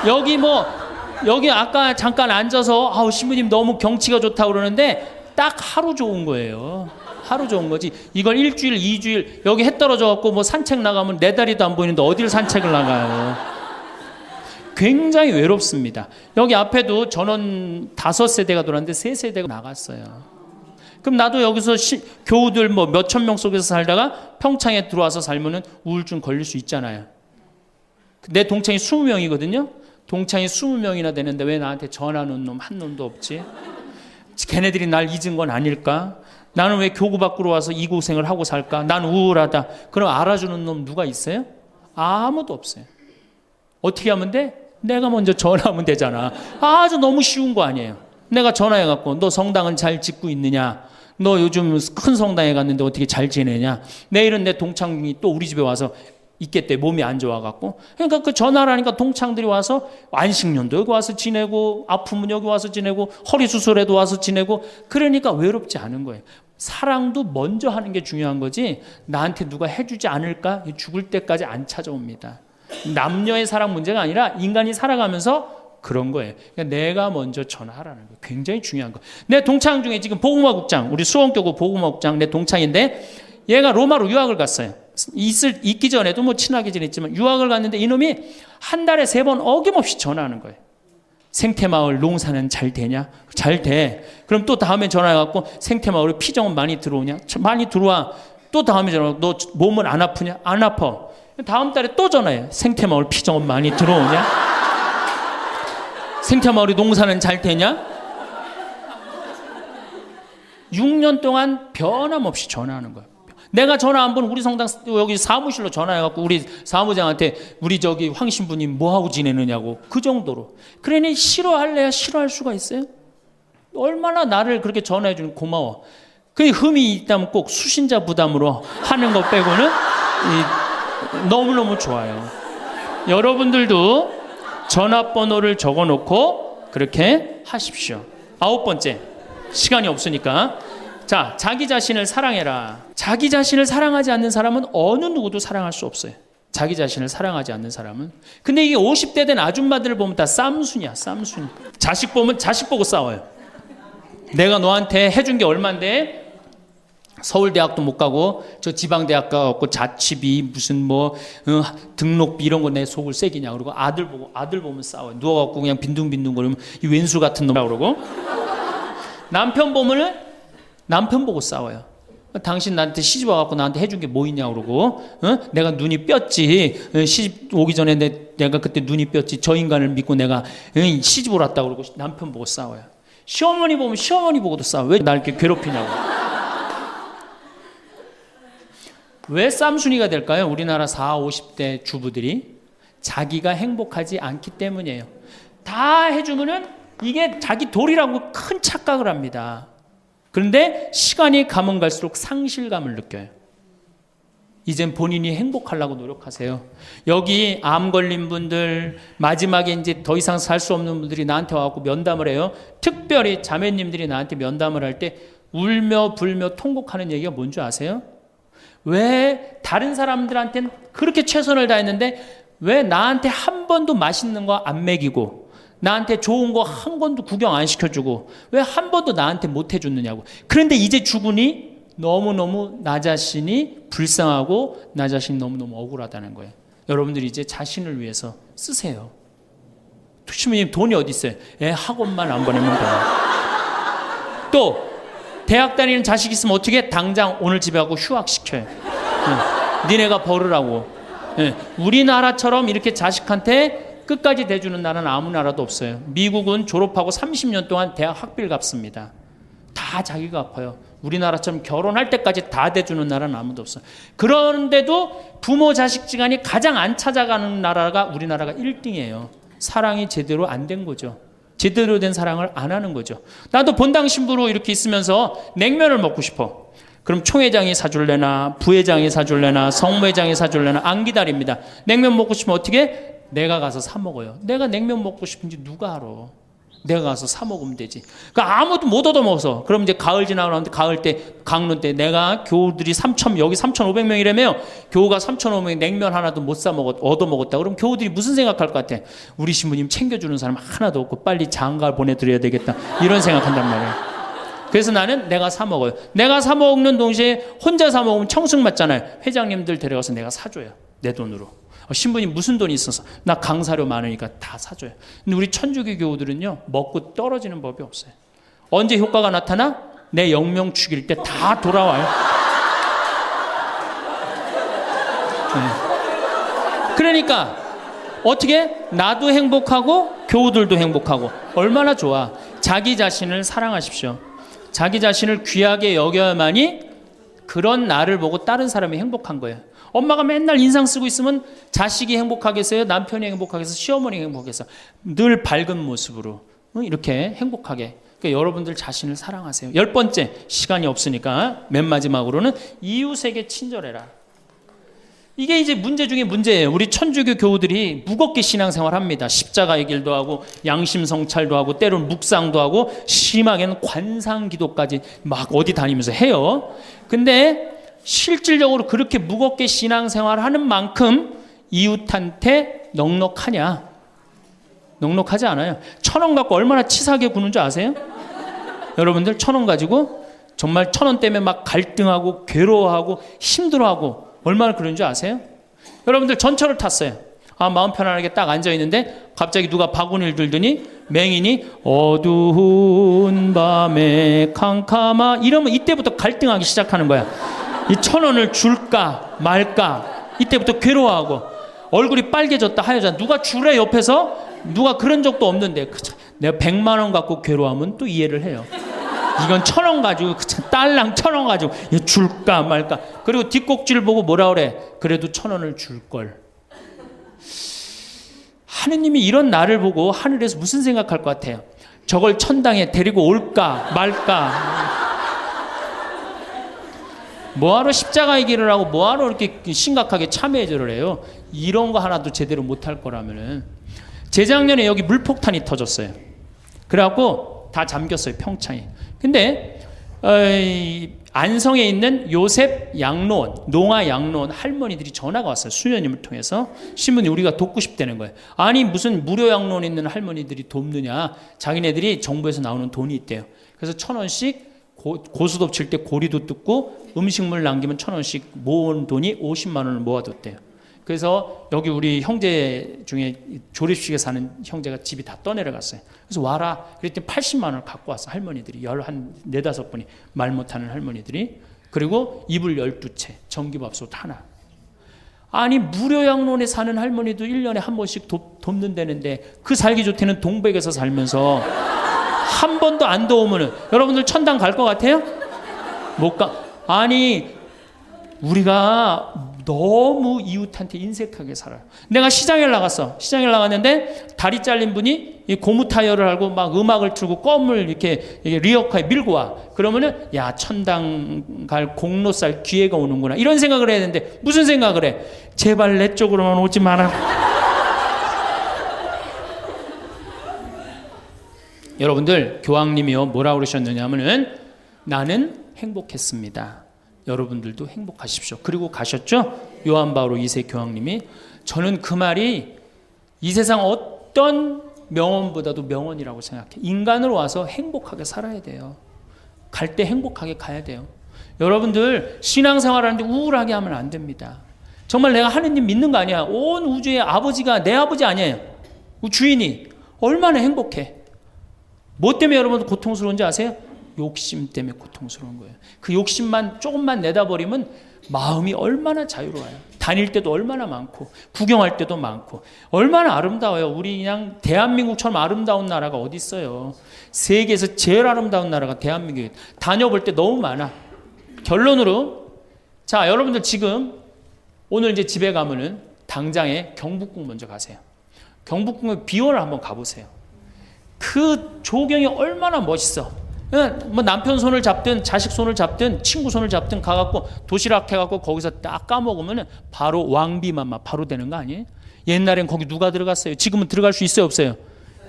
여기 아까 잠깐 앉아서 신부님 너무 경치가 좋다고 그러는데 딱 하루 좋은 거예요. 하루 좋은 거지. 이걸 일주일, 2주일 여기 해 떨어져 갖고 뭐 산책 나가면 내 다리도 안 보이는데 어딜 산책을 나가요. 굉장히 외롭습니다. 여기 앞에도 전원 5세대가 돌았는데 3세대가 나갔어요. 그럼 나도 여기서 교우들 뭐 몇천 명 속에서 살다가 평창에 들어와서 살면은 우울증 걸릴 수 있잖아요. 내 동창이 20명이거든요. 동창이 20명이나 되는데 왜 나한테 전화하는 놈 한 놈도 없지? 걔네들이 날 잊은 건 아닐까? 나는 왜 교구 밖으로 와서 이 고생을 하고 살까? 난 우울하다. 그럼 알아주는 놈 누가 있어요? 아무도 없어요. 어떻게 하면 돼? 내가 먼저 전화하면 되잖아. 아주 너무 쉬운 거 아니에요. 내가 전화해갖고 너 성당은 잘 짓고 있느냐? 너 요즘 큰 성당에 갔는데 어떻게 잘 지내냐? 내일은 내 동창이 또 우리 집에 와서 있겠대. 몸이 안 좋아갖고. 그러니까 그 전화를 하니까 동창들이 와서 안식년도 여기 와서 지내고 아프면 여기 와서 지내고 허리 수술에도 와서 지내고 그러니까 외롭지 않은 거예요. 사랑도 먼저 하는 게 중요한 거지 나한테 누가 해주지 않을까? 죽을 때까지 안 찾아옵니다. 남녀의 사랑 문제가 아니라 인간이 살아가면서 그런 거예요. 그러니까 내가 먼저 전화하라는 거예요. 굉장히 중요한 거. 내 동창 중에 지금 복음화국장 우리 수원교구 복음화국장 내 동창인데 얘가 로마로 유학을 갔어요. 있기 전에도 뭐 친하게 지냈지만 유학을 갔는데 이놈이 한 달에 3번 어김없이 전화하는 거예요. 생태마을 농사는 잘 되냐? 잘 돼. 그럼 또 다음에 전화해갖고 생태마을에 피정은 많이 들어오냐? 많이 들어와. 또 다음에 전화하고 너 몸은 안 아프냐? 안 아파. 다음 달에 또 전화해. 생태마을 피정은 많이 들어오냐? 생태마을에 농사는 잘 되냐? 6년 동안 변함없이 전화하는 거예요. 내가 전화 한 번 우리 성당 여기 사무실로 전화해갖고 우리 사무장한테 우리 저기 황 신부님 뭐하고 지내느냐고 그 정도로. 그러니 싫어할래야 싫어할 수가 있어요? 얼마나 나를 그렇게 전화해주는 고마워. 그 흠이 있다면 꼭 수신자 부담으로 하는 것 빼고는 너무너무 좋아요. 여러분들도 전화번호를 적어놓고 그렇게 하십시오. 9번째 시간이 없으니까 자, 자기 자신을 사랑해라. 자기 자신을 사랑하지 않는 사람은 어느 누구도 사랑할 수 없어요. 자기 자신을 사랑하지 않는 사람은. 근데 이게 50대 된 아줌마들을 보면 다 쌈순이야. 쌈순이. 자식 보면 자식 보고 싸워요. 내가 너한테 해준 게 얼만데 서울대학도 못 가고 저 지방대학 가고 자취비 무슨 뭐 등록비 이런 거 내 속을 새기냐 그러고 아들 보면 싸워요. 누워갖고 그냥 빈둥빈둥 거리면 이 왼수 같은 놈이라고 그러고 남편 보면은 남편 보고 싸워요. 당신 나한테 시집 와갖고 나한테 해준 게 뭐 있냐고 그러고 내가 눈이 뼈지. 시집 오기 전에 내가 그때 눈이 뼈지. 저 인간을 믿고 내가 시집 올 왔다고 그러고 남편 보고 싸워요. 시어머니 보면 시어머니 보고도 싸워. 왜 날 이렇게 괴롭히냐고. 왜 쌈순이가 될까요? 우리나라 40, 50대 주부들이 자기가 행복하지 않기 때문이에요. 다 해주면은 이게 자기 도리라고 큰 착각을 합니다. 그런데 시간이 가면 갈수록 상실감을 느껴요. 이젠 본인이 행복하려고 노력하세요. 여기 암 걸린 분들, 마지막에 이제 더 이상 살 수 없는 분들이 나한테 와갖고 면담을 해요. 특별히 자매님들이 나한테 면담을 할 때 울며 불며 통곡하는 얘기가 뭔지 아세요? 왜 다른 사람들한테는 그렇게 최선을 다했는데 왜 나한테 한 번도 맛있는 거 안 먹이고 나한테 좋은 거 한 번도 구경 안 시켜주고 왜 한 번도 나한테 못 해줬느냐고. 그런데 이제 죽으니 너무너무 나 자신이 불쌍하고 나 자신이 너무너무 억울하다는 거예요. 여러분들이 이제 자신을 위해서 쓰세요. 시부님 돈이 어디 있어요? 학원만 안 보내면 돼요. 또 대학 다니는 자식 있으면 어떻게 당장 오늘 집에 가고 휴학시켜요. 니네가 벌으라고. 우리나라처럼 이렇게 자식한테 끝까지 대주는 나라는 아무 나라도 없어요. 미국은 졸업하고 30년 동안 대학 학비를 갚습니다. 다 자기가 갚아요. 우리나라처럼 결혼할 때까지 다 대주는 나라는 아무도 없어요. 그런데도 부모 자식 지간이 가장 안 찾아가는 나라가 우리나라가 1등이에요. 사랑이 제대로 안 된 거죠. 제대로 된 사랑을 안 하는 거죠. 나도 본당 신부로 이렇게 있으면서 냉면을 먹고 싶어. 그럼 총회장이 사줄래나 부회장이 사줄래나 성모회장이 사줄래나 안 기다립니다. 냉면 먹고 싶으면 어떻게? 내가 가서 사 먹어요. 내가 냉면 먹고 싶은지 누가 알아? 내가 가서 사 먹으면 되지. 그러니까 아무도 못 얻어먹어서. 그럼 이제 가을 지나가는데 가을 때 강론 때 내가 교우들이 여기 3,500명이라며 교우가 3,500명 냉면 하나도 못 사 먹었 얻어먹었다. 그럼 교우들이 무슨 생각할 것 같아? 우리 신부님 챙겨주는 사람 하나도 없고 빨리 장가 보내드려야 되겠다. 이런 생각한단 말이에요. 그래서 나는 내가 사 먹어요. 내가 사 먹는 동시에 혼자 사 먹으면 청승 맞잖아요. 회장님들 데려가서 내가 사줘요. 내 돈으로. 신부님 무슨 돈이 있어서? 나 강사료 많으니까 다 사줘요. 근데 우리 천주교 교우들은요, 먹고 떨어지는 법이 없어요. 언제 효과가 나타나? 내 영명 죽일 때 다 돌아와요. 네. 그러니까 어떻게? 나도 행복하고 교우들도 행복하고. 얼마나 좋아. 자기 자신을 사랑하십시오. 자기 자신을 귀하게 여겨야만이 그런 나를 보고 다른 사람이 행복한 거예요. 엄마가 맨날 인상 쓰고 있으면 자식이 행복하겠어요? 남편이 행복하겠어요? 시어머니가 행복하겠어요? 늘 밝은 모습으로 이렇게 행복하게. 그러니까 여러분들 자신을 사랑하세요. 10번째, 시간이 없으니까 맨 마지막으로는 이웃에게 친절해라. 이게 이제 문제 중에 문제예요. 우리 천주교 교우들이 무겁게 신앙생활 합니다. 십자가의 길도 하고 양심 성찰도 하고 때로는 묵상도 하고 심하게는 관상 기도까지 막 어디 다니면서 해요. 근데 실질적으로 그렇게 무겁게 신앙생활 하는 만큼 이웃한테 넉넉하냐? 넉넉하지 않아요. 1,000원 갖고 얼마나 치사하게 구는 줄 아세요? 여러분들 1,000원 가지고 정말 1,000원 때문에 막 갈등하고 괴로워하고 힘들어하고 얼마나 그런 줄 아세요? 여러분들 전철을 탔어요. 마음 편안하게 딱 앉아있는데 갑자기 누가 바구니를 들더니 맹인이 어두운 밤에 캄캄하 이러면 이때부터 갈등하기 시작하는 거야. 이 1,000원을 줄까 말까 이때부터 괴로워하고 얼굴이 빨개졌다 하여졌다. 누가 주래 옆에서? 누가 그런 적도 없는데 내가 100만 원 갖고 괴로워하면 또 이해를 해요. 이건 1,000원 가지고 딸랑 1,000원 가지고 줄까 말까. 그리고 뒷꼭지를 보고 뭐라 그래? 그래도 1,000원을 줄걸. 하느님이 이런 나를 보고 하늘에서 무슨 생각할 것 같아요? 저걸 천당에 데리고 올까 말까. 뭐하러 십자가의 길을 하고 뭐하러 이렇게 심각하게 참회절을 해요? 이런 거 하나도 제대로 못할 거라면은. 재작년에 여기 물폭탄이 터졌어요. 그래갖고 다 잠겼어요, 평창에. 근데 안성에 있는 요셉 양로원, 농아 양로원 할머니들이 전화가 왔어요. 수녀님을 통해서. 신부님 우리가 돕고 싶다는 거예요. 아니 무슨 무료 양로원에 있는 할머니들이 돕느냐. 자기네들이 정부에서 나오는 돈이 있대요. 그래서 1,000원씩 고수톱 칠 때 고리도 뜯고 음식물 남기면 1,000원씩 모은 돈이 50만 원을 모아뒀대요. 그래서 여기 우리 형제 중에 조립식에 사는 형제가 집이 다 떠내려갔어요. 그래서 와라. 그랬더니 80만 원을 갖고 왔어. 할머니들이. 한 4-5분이 말 못하는 할머니들이. 그리고 이불 12채, 전기밥솥 하나. 아니 무료 양로원에 사는 할머니도 1년에 한 번씩 돕는다는데 그 살기 좋다는 동백에서 살면서 한 번도 안 도우면은 여러분들 천당 갈 것 같아요? 못 가. 아니 우리가 너무 이웃한테 인색하게 살아요. 내가 시장에 나갔어. 시장에 나갔는데 다리 잘린 분이 이 고무 타이어를 하고 막 음악을 틀고 껌을 이렇게 리어카에 밀고 와. 그러면은 야 천당 갈 공로살 기회가 오는구나. 이런 생각을 해야 되는데 무슨 생각을 해? 제발 내 쪽으로만 오지 마라. 여러분들 교황님이요 뭐라고 그러셨느냐 하면은 나는 행복했습니다. 여러분들도 행복하십시오. 그리고 가셨죠? 요한 바오로 2세 교황님이. 저는 그 말이 이 세상 어떤 명언보다도 명언이라고 생각해. 인간으로 와서 행복하게 살아야 돼요. 갈 때 행복하게 가야 돼요. 여러분들 신앙생활하는데 우울하게 하면 안 됩니다. 정말 내가 하느님 믿는 거 아니야. 온 우주의 아버지가 내 아버지 아니에요. 주인이 얼마나 행복해. 뭐 때문에 여러분 고통스러운지 아세요? 욕심 때문에 고통스러운 거예요. 그 욕심만 조금만 내다버리면 마음이 얼마나 자유로워요. 다닐 때도 얼마나 많고 구경할 때도 많고 얼마나 아름다워요. 우리 그냥 대한민국처럼 아름다운 나라가 어디 있어요. 세계에서 제일 아름다운 나라가 대한민국이에요. 다녀볼 때 너무 많아. 결론으로 자 여러분들 지금 오늘 이제 집에 가면은 당장에 경복궁 먼저 가세요. 경복궁의 비원을 한번 가보세요. 그 조경이 얼마나 멋있어. 뭐 남편 손을 잡든 자식 손을 잡든 친구 손을 잡든 가갖고 도시락 해갖고 거기서 딱 까먹으면 바로 왕비만 바로 되는 거 아니에요? 옛날엔 거기 누가 들어갔어요? 지금은 들어갈 수 있어요 없어요?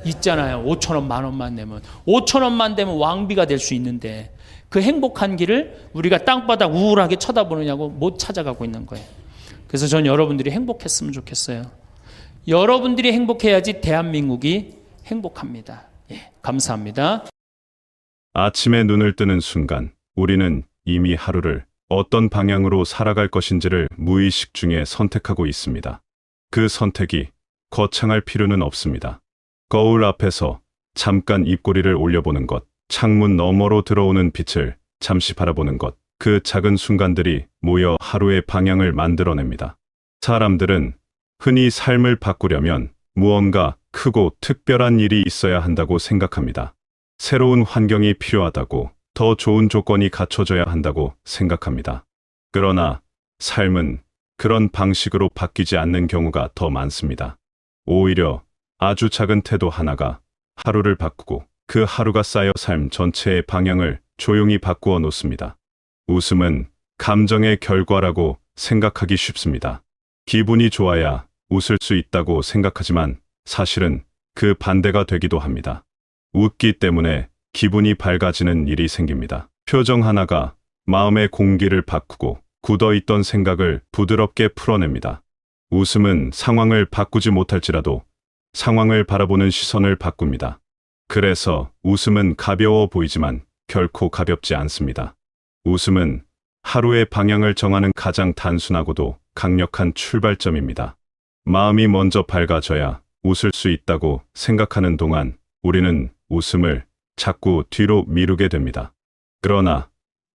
있잖아요. 5,000원 10,000원만 내면 5,000원만 되면 왕비가 될 수 있는데 그 행복한 길을 우리가 땅바닥 우울하게 쳐다보느냐고 못 찾아가고 있는 거예요. 그래서 전 여러분들이 행복했으면 좋겠어요. 여러분들이 행복해야지 대한민국이 행복합니다. 예, 감사합니다. 아침에 눈을 뜨는 순간 우리는 이미 하루를 어떤 방향으로 살아갈 것인지를 무의식 중에 선택하고 있습니다. 그 선택이 거창할 필요는 없습니다. 거울 앞에서 잠깐 입꼬리를 올려보는 것, 창문 너머로 들어오는 빛을 잠시 바라보는 것, 그 작은 순간들이 모여 하루의 방향을 만들어냅니다. 사람들은 흔히 삶을 바꾸려면 무언가 크고 특별한 일이 있어야 한다고 생각합니다. 새로운 환경이 필요하다고, 더 좋은 조건이 갖춰져야 한다고 생각합니다. 그러나 삶은 그런 방식으로 바뀌지 않는 경우가 더 많습니다. 오히려 아주 작은 태도 하나가 하루를 바꾸고 그 하루가 쌓여 삶 전체의 방향을 조용히 바꾸어 놓습니다. 웃음은 감정의 결과라고 생각하기 쉽습니다. 기분이 좋아야 웃을 수 있다고 생각하지만 사실은 그 반대가 되기도 합니다. 웃기 때문에 기분이 밝아지는 일이 생깁니다. 표정 하나가 마음의 공기를 바꾸고 굳어있던 생각을 부드럽게 풀어냅니다. 웃음은 상황을 바꾸지 못할지라도 상황을 바라보는 시선을 바꿉니다. 그래서 웃음은 가벼워 보이지만 결코 가볍지 않습니다. 웃음은 하루의 방향을 정하는 가장 단순하고도 강력한 출발점입니다. 마음이 먼저 밝아져야 웃을 수 있다고 생각하는 동안 우리는 웃음을 자꾸 뒤로 미루게 됩니다. 그러나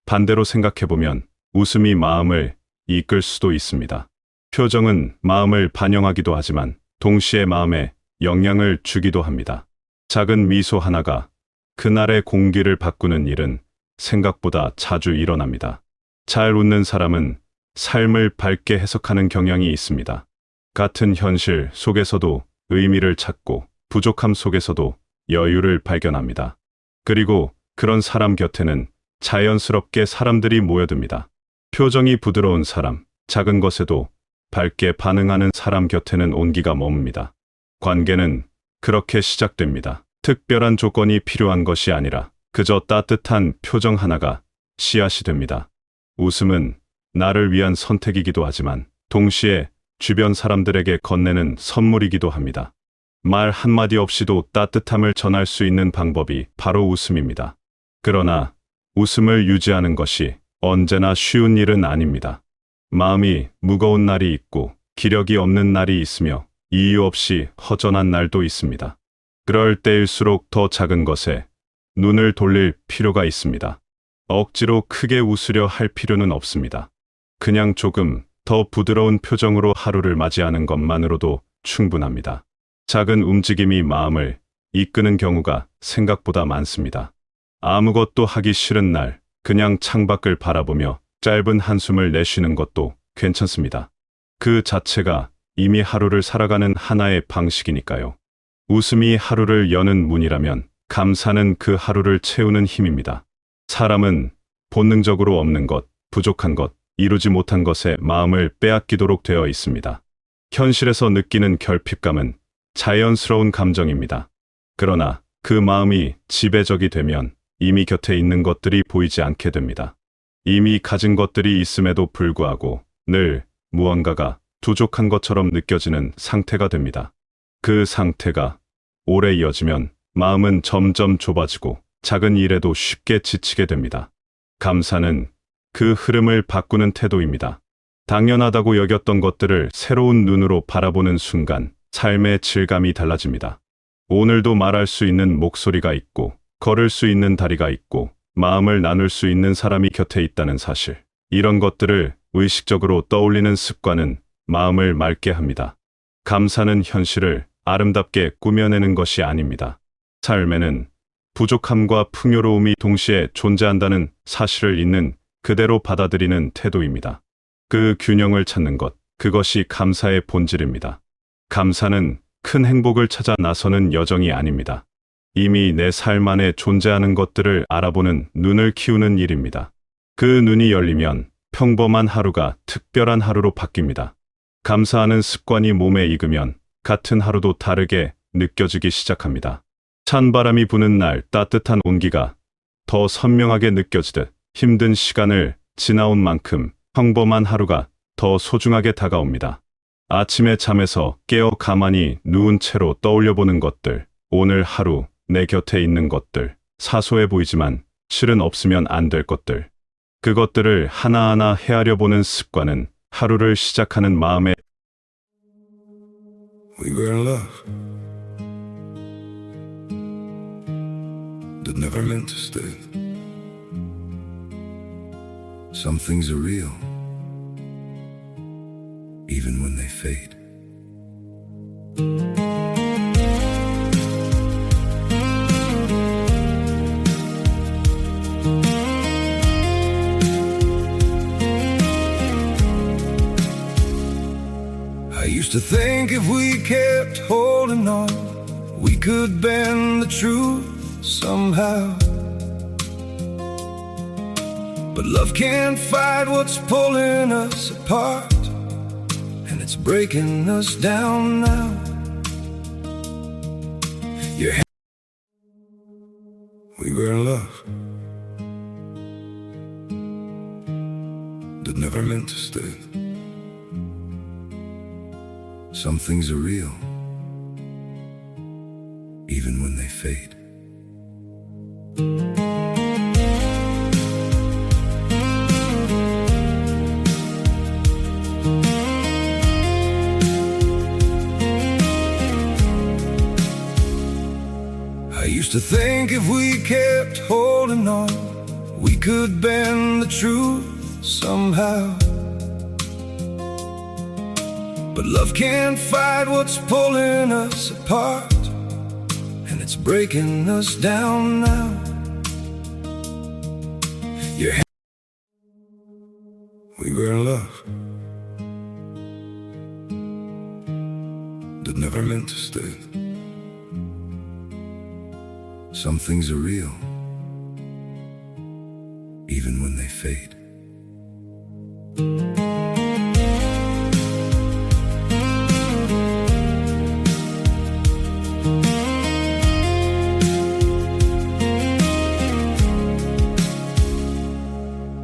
반대로 생각해보면 웃음이 마음을 이끌 수도 있습니다. 표정은 마음을 반영하기도 하지만 동시에 마음에 영향을 주기도 합니다. 작은 미소 하나가 그날의 공기를 바꾸는 일은 생각보다 자주 일어납니다. 잘 웃는 사람은 삶을 밝게 해석하는 경향이 있습니다. 같은 현실 속에서도 의미를 찾고 부족함 속에서도 여유를 발견합니다. 그리고 그런 사람 곁에는 자연스럽게 사람들이 모여듭니다. 표정이 부드러운 사람, 작은 것에도 밝게 반응하는 사람 곁에는 온기가 머뭅니다. 관계는 그렇게 시작됩니다. 특별한 조건이 필요한 것이 아니라 그저 따뜻한 표정 하나가 씨앗이 됩니다. 웃음은 나를 위한 선택이기도 하지만 동시에 주변 사람들에게 건네는 선물이기도 합니다. 말 한마디 없이도 따뜻함을 전할 수 있는 방법이 바로 웃음입니다. 그러나 웃음을 유지하는 것이 언제나 쉬운 일은 아닙니다. 마음이 무거운 날이 있고 기력이 없는 날이 있으며 이유 없이 허전한 날도 있습니다. 그럴 때일수록 더 작은 것에 눈을 돌릴 필요가 있습니다. 억지로 크게 웃으려 할 필요는 없습니다. 그냥 조금 더 부드러운 표정으로 하루를 맞이하는 것만으로도 충분합니다. 작은 움직임이 마음을 이끄는 경우가 생각보다 많습니다. 아무것도 하기 싫은 날, 그냥 창밖을 바라보며 짧은 한숨을 내쉬는 것도 괜찮습니다. 그 자체가 이미 하루를 살아가는 하나의 방식이니까요. 웃음이 하루를 여는 문이라면 감사는 그 하루를 채우는 힘입니다. 사람은 본능적으로 없는 것, 부족한 것, 이루지 못한 것에 마음을 빼앗기도록 되어 있습니다. 현실에서 느끼는 결핍감은 자연스러운 감정입니다. 그러나 그 마음이 지배적이 되면 이미 곁에 있는 것들이 보이지 않게 됩니다. 이미 가진 것들이 있음에도 불구하고 늘 무언가가 부족한 것처럼 느껴지는 상태가 됩니다. 그 상태가 오래 이어지면 마음은 점점 좁아지고 작은 일에도 쉽게 지치게 됩니다. 감사는 그 흐름을 바꾸는 태도입니다. 당연하다고 여겼던 것들을 새로운 눈으로 바라보는 순간 삶의 질감이 달라집니다. 오늘도 말할 수 있는 목소리가 있고 걸을 수 있는 다리가 있고 마음을 나눌 수 있는 사람이 곁에 있다는 사실. 이런 것들을 의식적으로 떠올리는 습관은 마음을 맑게 합니다. 감사는 현실을 아름답게 꾸며내는 것이 아닙니다. 삶에는 부족함과 풍요로움이 동시에 존재한다는 사실을 있는 그대로 받아들이는 태도입니다. 그 균형을 찾는 것, 그것이 감사의 본질입니다. 감사는 큰 행복을 찾아 나서는 여정이 아닙니다. 이미 내 삶 안에 존재하는 것들을 알아보는 눈을 키우는 일입니다. 그 눈이 열리면 평범한 하루가 특별한 하루로 바뀝니다. 감사하는 습관이 몸에 익으면 같은 하루도 다르게 느껴지기 시작합니다. 찬바람이 부는 날 따뜻한 온기가 더 선명하게 느껴지듯 힘든 시간을 지나온 만큼 평범한 하루가 더 소중하게 다가옵니다. 아침에 잠에서 깨어 가만히 누운 채로 떠올려보는 것들, 오늘 하루 내 곁에 있는 것들, 사소해 보이지만 실은 없으면 안 될 것들, 그것들을 하나하나 헤아려 보는 습관은 하루를 시작하는 마음의 We were in love that never meant to stay. Some things are real, even when they fade. I used to think if we kept holding on, we could bend the truth somehow. But love can't fight what's pulling us apart, and it's breaking us down now. Your hand, we were in love that never meant to stay. Some things are real, even when they fade. I used to think if we kept holding on, we could bend the truth somehow. But love can't fight what's pulling us apart, and it's breaking us down now. Your hand, we were in love that never meant to stay. Some things are real, even when they fade.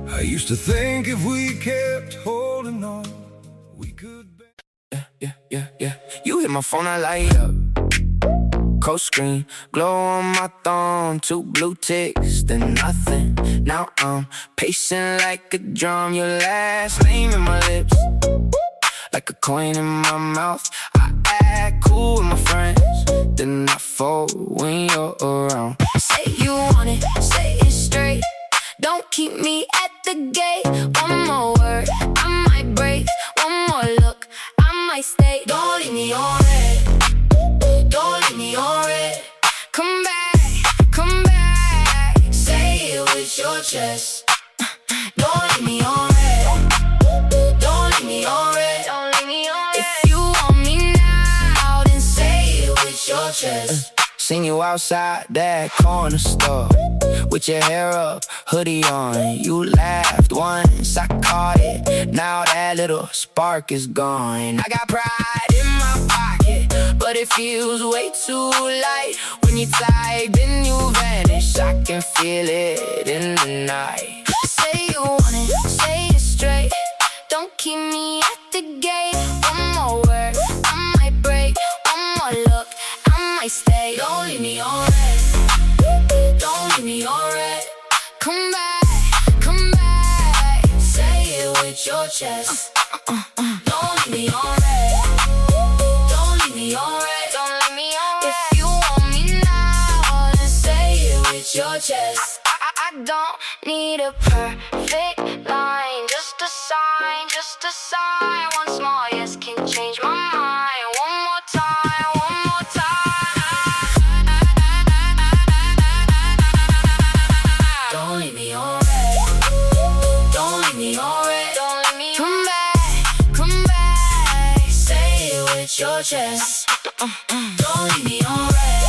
I used to think if we kept holding on, we could. Yeah. You hit my phone, I light up. Cold screen, glow on my thumb. 2 blue ticks, then nothing. Now I'm pacing like a drum. Your last name in my lips, like a coin in my mouth. I act cool with my friends, then I fold when you're around. Say you want it, say it straight. Don't keep me at the gate. One more word, I might break. One more look, I might stay. Don't leave me on red, don't leave me on red. Come back, say it with your chest. Don't leave me on red, don't leave me on red, don't leave me on red. If you want me now, then say it with your chest. Seen you outside that corner store with your hair up, hoodie on. You laughed once, I caught it. Now that little spark is gone. I got pride in my pocket, but it feels way too light. When you type, then you vanish. I can feel it in the night. Say you want it, say it straight. Don't keep me at the gate. One more word, I might break. One more look, I might stay. Don't leave me on red, don't leave me on red. Come back, say it with your chest. Don't leave me on red, don't leave me on red, don't leave me on red. If you want me now, then say it with your chest. I don't need a perfect line, just a sign, just a sign. One small yes can change my mind. One more time, one more time. Don't leave me on red, don't leave me on red, don't leave me on red. Come back, say it with your chest. Don't leave me on red,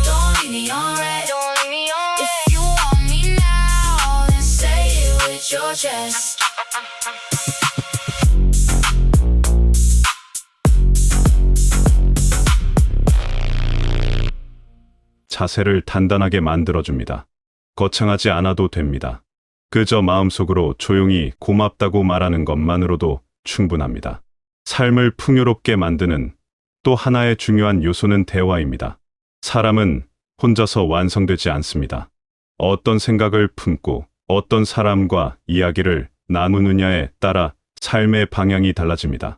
don't leave me on red, don't leave me on red. If you want me now, then say it with your chest. 자세를 단단하게 만들어줍니다. 거창하지 않아도 됩니다. 그저 마음속으로 조용히 고맙다고 말하는 것만으로도 충분합니다. 삶을 풍요롭게 만드는 또 하나의 중요한 요소는 대화입니다. 사람은 혼자서 완성되지 않습니다. 어떤 생각을 품고 어떤 사람과 이야기를 나누느냐에 따라 삶의 방향이 달라집니다.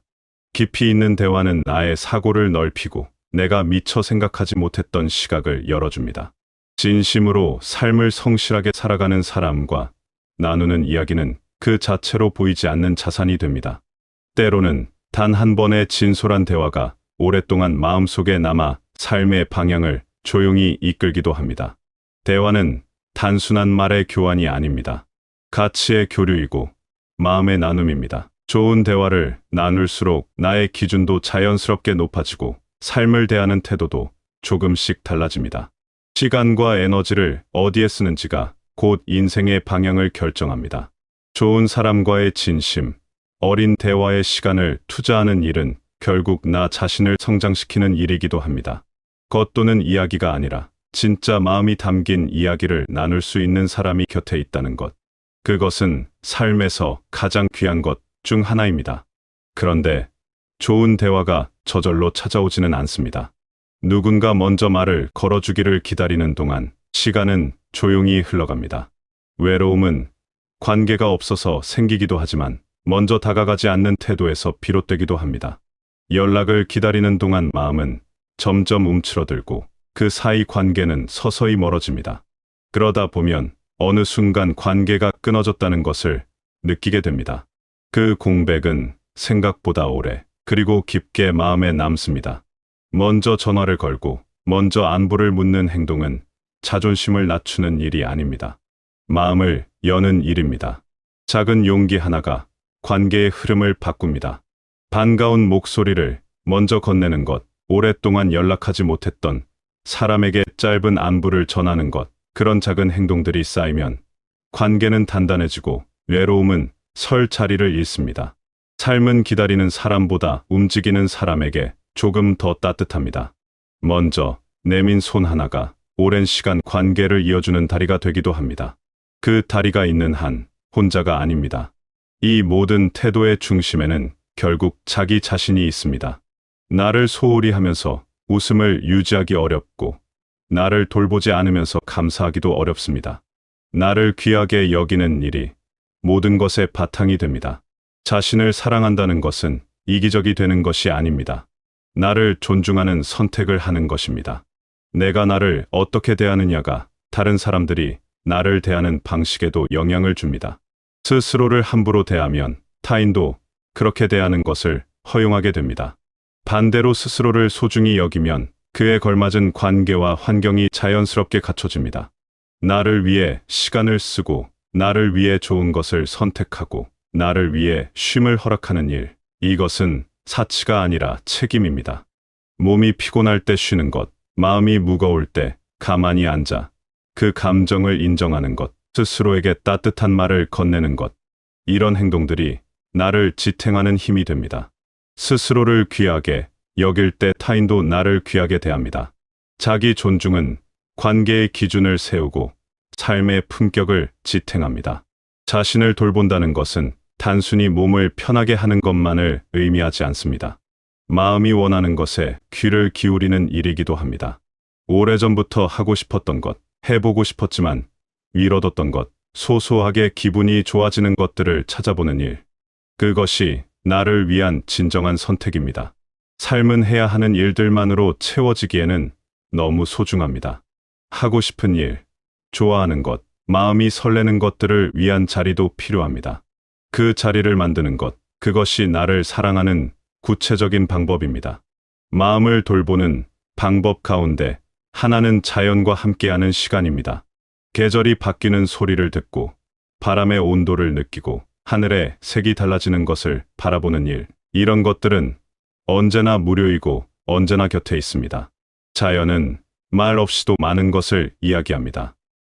깊이 있는 대화는 나의 사고를 넓히고 내가 미처 생각하지 못했던 시각을 열어줍니다. 진심으로 삶을 성실하게 살아가는 사람과 나누는 이야기는 그 자체로 보이지 않는 자산이 됩니다. 때로는 단 한 번의 진솔한 대화가 오랫동안 마음속에 남아 삶의 방향을 조용히 이끌기도 합니다. 대화는 단순한 말의 교환이 아닙니다. 가치의 교류이고 마음의 나눔입니다. 좋은 대화를 나눌수록 나의 기준도 자연스럽게 높아지고 삶을 대하는 태도도 조금씩 달라집니다. 시간과 에너지를 어디에 쓰는지가 곧 인생의 방향을 결정합니다. 좋은 사람과의 진심, 어린 대화의 시간을 투자하는 일은 결국 나 자신을 성장시키는 일이기도 합니다. 겉도는 이야기가 아니라 진짜 마음이 담긴 이야기를 나눌 수 있는 사람이 곁에 있다는 것. 그것은 삶에서 가장 귀한 것 중 하나입니다. 그런데 좋은 대화가 저절로 찾아오지는 않습니다. 누군가 먼저 말을 걸어주기를 기다리는 동안 시간은 조용히 흘러갑니다. 외로움은 관계가 없어서 생기기도 하지만 먼저 다가가지 않는 태도에서 비롯되기도 합니다. 연락을 기다리는 동안 마음은 점점 움츠러들고 그 사이 관계는 서서히 멀어집니다. 그러다 보면 어느 순간 관계가 끊어졌다는 것을 느끼게 됩니다. 그 공백은 생각보다 오래 그리고 깊게 마음에 남습니다. 먼저 전화를 걸고 먼저 안부를 묻는 행동은 자존심을 낮추는 일이 아닙니다. 마음을 여는 일입니다. 작은 용기 하나가 관계의 흐름을 바꿉니다. 반가운 목소리를 먼저 건네는 것, 오랫동안 연락하지 못했던 사람에게 짧은 안부를 전하는 것, 그런 작은 행동들이 쌓이면 관계는 단단해지고 외로움은 설 자리를 잃습니다. 삶은 기다리는 사람보다 움직이는 사람에게 조금 더 따뜻합니다. 먼저 내민 손 하나가 오랜 시간 관계를 이어주는 다리가 되기도 합니다. 그 다리가 있는 한 혼자가 아닙니다. 이 모든 태도의 중심에는 결국 자기 자신이 있습니다. 나를 소홀히 하면서 웃음을 유지하기 어렵고 나를 돌보지 않으면서 감사하기도 어렵습니다. 나를 귀하게 여기는 일이 모든 것의 바탕이 됩니다. 자신을 사랑한다는 것은 이기적이 되는 것이 아닙니다. 나를 존중하는 선택을 하는 것입니다. 내가 나를 어떻게 대하느냐가 다른 사람들이 나를 대하는 방식에도 영향을 줍니다. 스스로를 함부로 대하면 타인도 그렇게 대하는 것을 허용하게 됩니다. 반대로 스스로를 소중히 여기면 그에 걸맞은 관계와 환경이 자연스럽게 갖춰집니다. 나를 위해 시간을 쓰고 나를 위해 좋은 것을 선택하고 나를 위해 쉼을 허락하는 일, 이것은 사치가 아니라 책임입니다. 몸이 피곤할 때 쉬는 것, 마음이 무거울 때 가만히 앉아 그 감정을 인정하는 것, 스스로에게 따뜻한 말을 건네는 것, 이런 행동들이 나를 지탱하는 힘이 됩니다. 스스로를 귀하게 여길 때 타인도 나를 귀하게 대합니다. 자기 존중은 관계의 기준을 세우고 삶의 품격을 지탱합니다. 자신을 돌본다는 것은 단순히 몸을 편하게 하는 것만을 의미하지 않습니다. 마음이 원하는 것에 귀를 기울이는 일이기도 합니다. 오래전부터 하고 싶었던 것, 해보고 싶었지만 미뤄뒀던 것, 소소하게 기분이 좋아지는 것들을 찾아보는 일. 그것이 나를 위한 진정한 선택입니다. 삶은 해야 하는 일들만으로 채워지기에는 너무 소중합니다. 하고 싶은 일, 좋아하는 것, 마음이 설레는 것들을 위한 자리도 필요합니다. 그 자리를 만드는 것, 그것이 나를 사랑하는 구체적인 방법입니다. 마음을 돌보는 방법 가운데 하나는 자연과 함께하는 시간입니다. 계절이 바뀌는 소리를 듣고 바람의 온도를 느끼고 하늘의 색이 달라지는 것을 바라보는 일, 이런 것들은 언제나 무료이고 언제나 곁에 있습니다. 자연은 말 없이도 많은 것을 이야기합니다.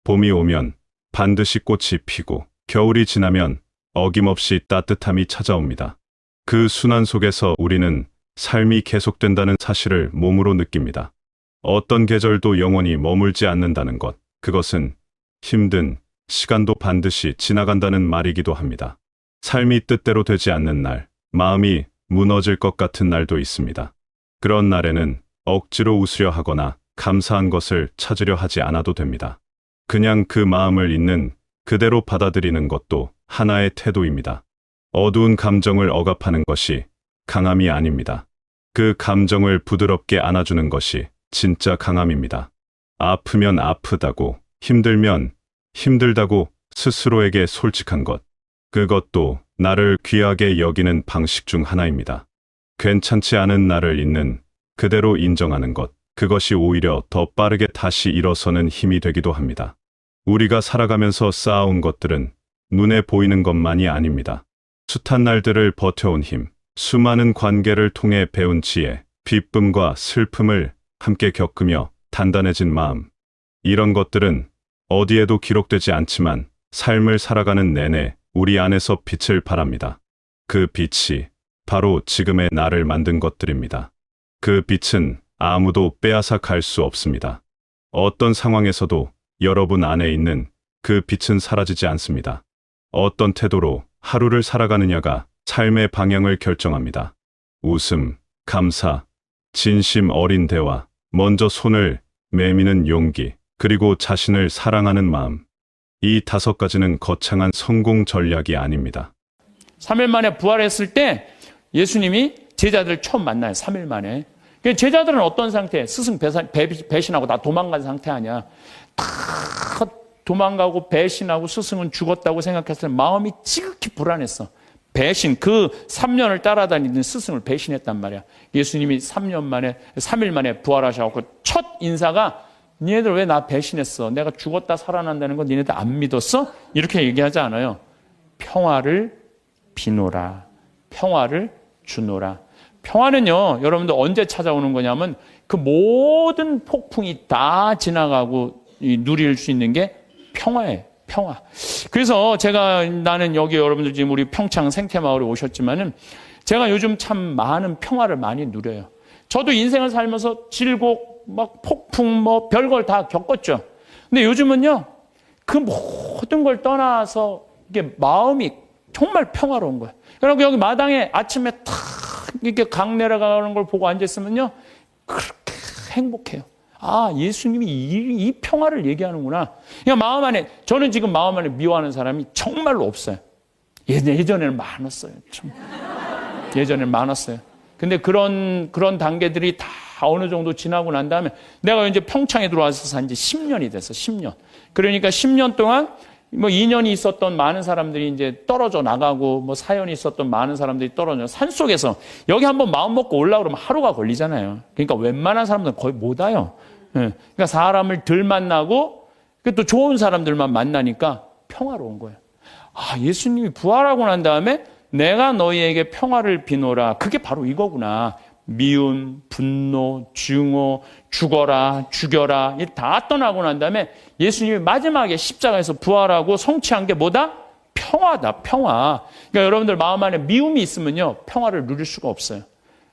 봄이 오면 반드시 꽃이 피고 겨울이 지나면 어김없이 따뜻함이 찾아옵니다. 그 순환 속에서 우리는 삶이 계속된다는 사실을 몸으로 느낍니다. 어떤 계절도 영원히 머물지 않는다는 것, 그것은 힘든 시간도 반드시 지나간다는 말이기도 합니다. 삶이 뜻대로 되지 않는 날, 마음이 무너질 것 같은 날도 있습니다. 그런 날에는 억지로 웃으려 하거나 감사한 것을 찾으려 하지 않아도 됩니다. 그냥 그 마음을 있는 그대로 받아들이는 것도 하나의 태도입니다. 어두운 감정을 억압하는 것이 강함이 아닙니다. 그 감정을 부드럽게 안아주는 것이 진짜 강함입니다. 아프면 아프다고, 힘들면 힘들다고 스스로에게 솔직한 것. 그것도 나를 귀하게 여기는 방식 중 하나입니다. 괜찮지 않은 나를 있는 그대로 인정하는 것. 그것이 오히려 더 빠르게 다시 일어서는 힘이 되기도 합니다. 우리가 살아가면서 쌓아온 것들은 눈에 보이는 것만이 아닙니다. 숱한 날들을 버텨온 힘, 수많은 관계를 통해 배운 지혜, 기쁨과 슬픔을 함께 겪으며 단단해진 마음. 이런 것들은 어디에도 기록되지 않지만 삶을 살아가는 내내 우리 안에서 빛을 발합니다. 그 빛이 바로 지금의 나를 만든 것들입니다. 그 빛은 아무도 빼앗아 갈 수 없습니다. 어떤 상황에서도 여러분 안에 있는 그 빛은 사라지지 않습니다. 어떤 태도로 하루를 살아가느냐가 삶의 방향을 결정합니다. 웃음, 감사, 진심 어린 대화, 먼저 손을 내미는 용기, 그리고 자신을 사랑하는 마음. 이 5가지는 거창한 성공 전략이 아닙니다. 3일 만에 부활했을 때 예수님이 제자들 처음 만나요. 3일 만에. 제자들은 어떤 상태? 스승 배신하고 다 도망간 상태 아니야. 다 도망가고 배신하고 스승은 죽었다고 생각했을 때 마음이 지극히 불안했어. 배신, 그 3년을 따라다니는 스승을 배신했단 말이야. 예수님이 3일 만에 부활하셔서 첫 인사가 니네들 왜 나 배신했어? 내가 죽었다 살아난다는 건 니네들 안 믿었어? 이렇게 얘기하지 않아요. 평화를 비노라. 평화를 주노라. 평화는요, 여러분들 언제 찾아오는 거냐면 그 모든 폭풍이 다 지나가고 누릴 수 있는 게 평화예요. 평화. 그래서 나는 여기 여러분들 지금 우리 평창 생태마을에 오셨지만은 제가 요즘 참 많은 평화를 많이 누려요. 저도 인생을 살면서 질곡, 막 폭풍, 뭐 별걸 다 겪었죠. 근데 요즘은요, 그 모든 걸 떠나서 이게 마음이 정말 평화로운 거예요. 여러분 여기 마당에 아침에 탁 이렇게 강 내려가는 걸 보고 앉았으면요, 그렇게 행복해요. 아, 예수님이 이 평화를 얘기하는구나. 그냥 마음 안에, 저는 지금 마음 안에 미워하는 사람이 정말로 없어요. 예전에는 많았어요. 참. 예전에는 많았어요. 근데 그런 단계들이 다 어느 정도 지나고 난 다음에 내가 이제 평창에 들어와서 산 지 10년이 됐어, 10년. 그러니까 10년 동안 뭐 2년이 있었던 많은 사람들이 이제 떨어져 나가고 뭐 사연이 있었던 많은 사람들이 떨어져 산속에서 여기 한번 마음 먹고 올라오면 그러면 하루가 걸리잖아요. 그러니까 웬만한 사람들은 거의 못 와요. 그러니까 사람을 덜 만나고 또 좋은 사람들만 만나니까 평화로운 거예요. 아, 예수님이 부활하고 난 다음에 내가 너희에게 평화를 비노라. 그게 바로 이거구나. 미움, 분노, 증오, 죽어라, 죽여라, 다 떠나고 난 다음에 예수님이 마지막에 십자가에서 부활하고 성취한 게 뭐다? 평화다, 평화. 그러니까 여러분들 마음 안에 미움이 있으면요, 평화를 누릴 수가 없어요.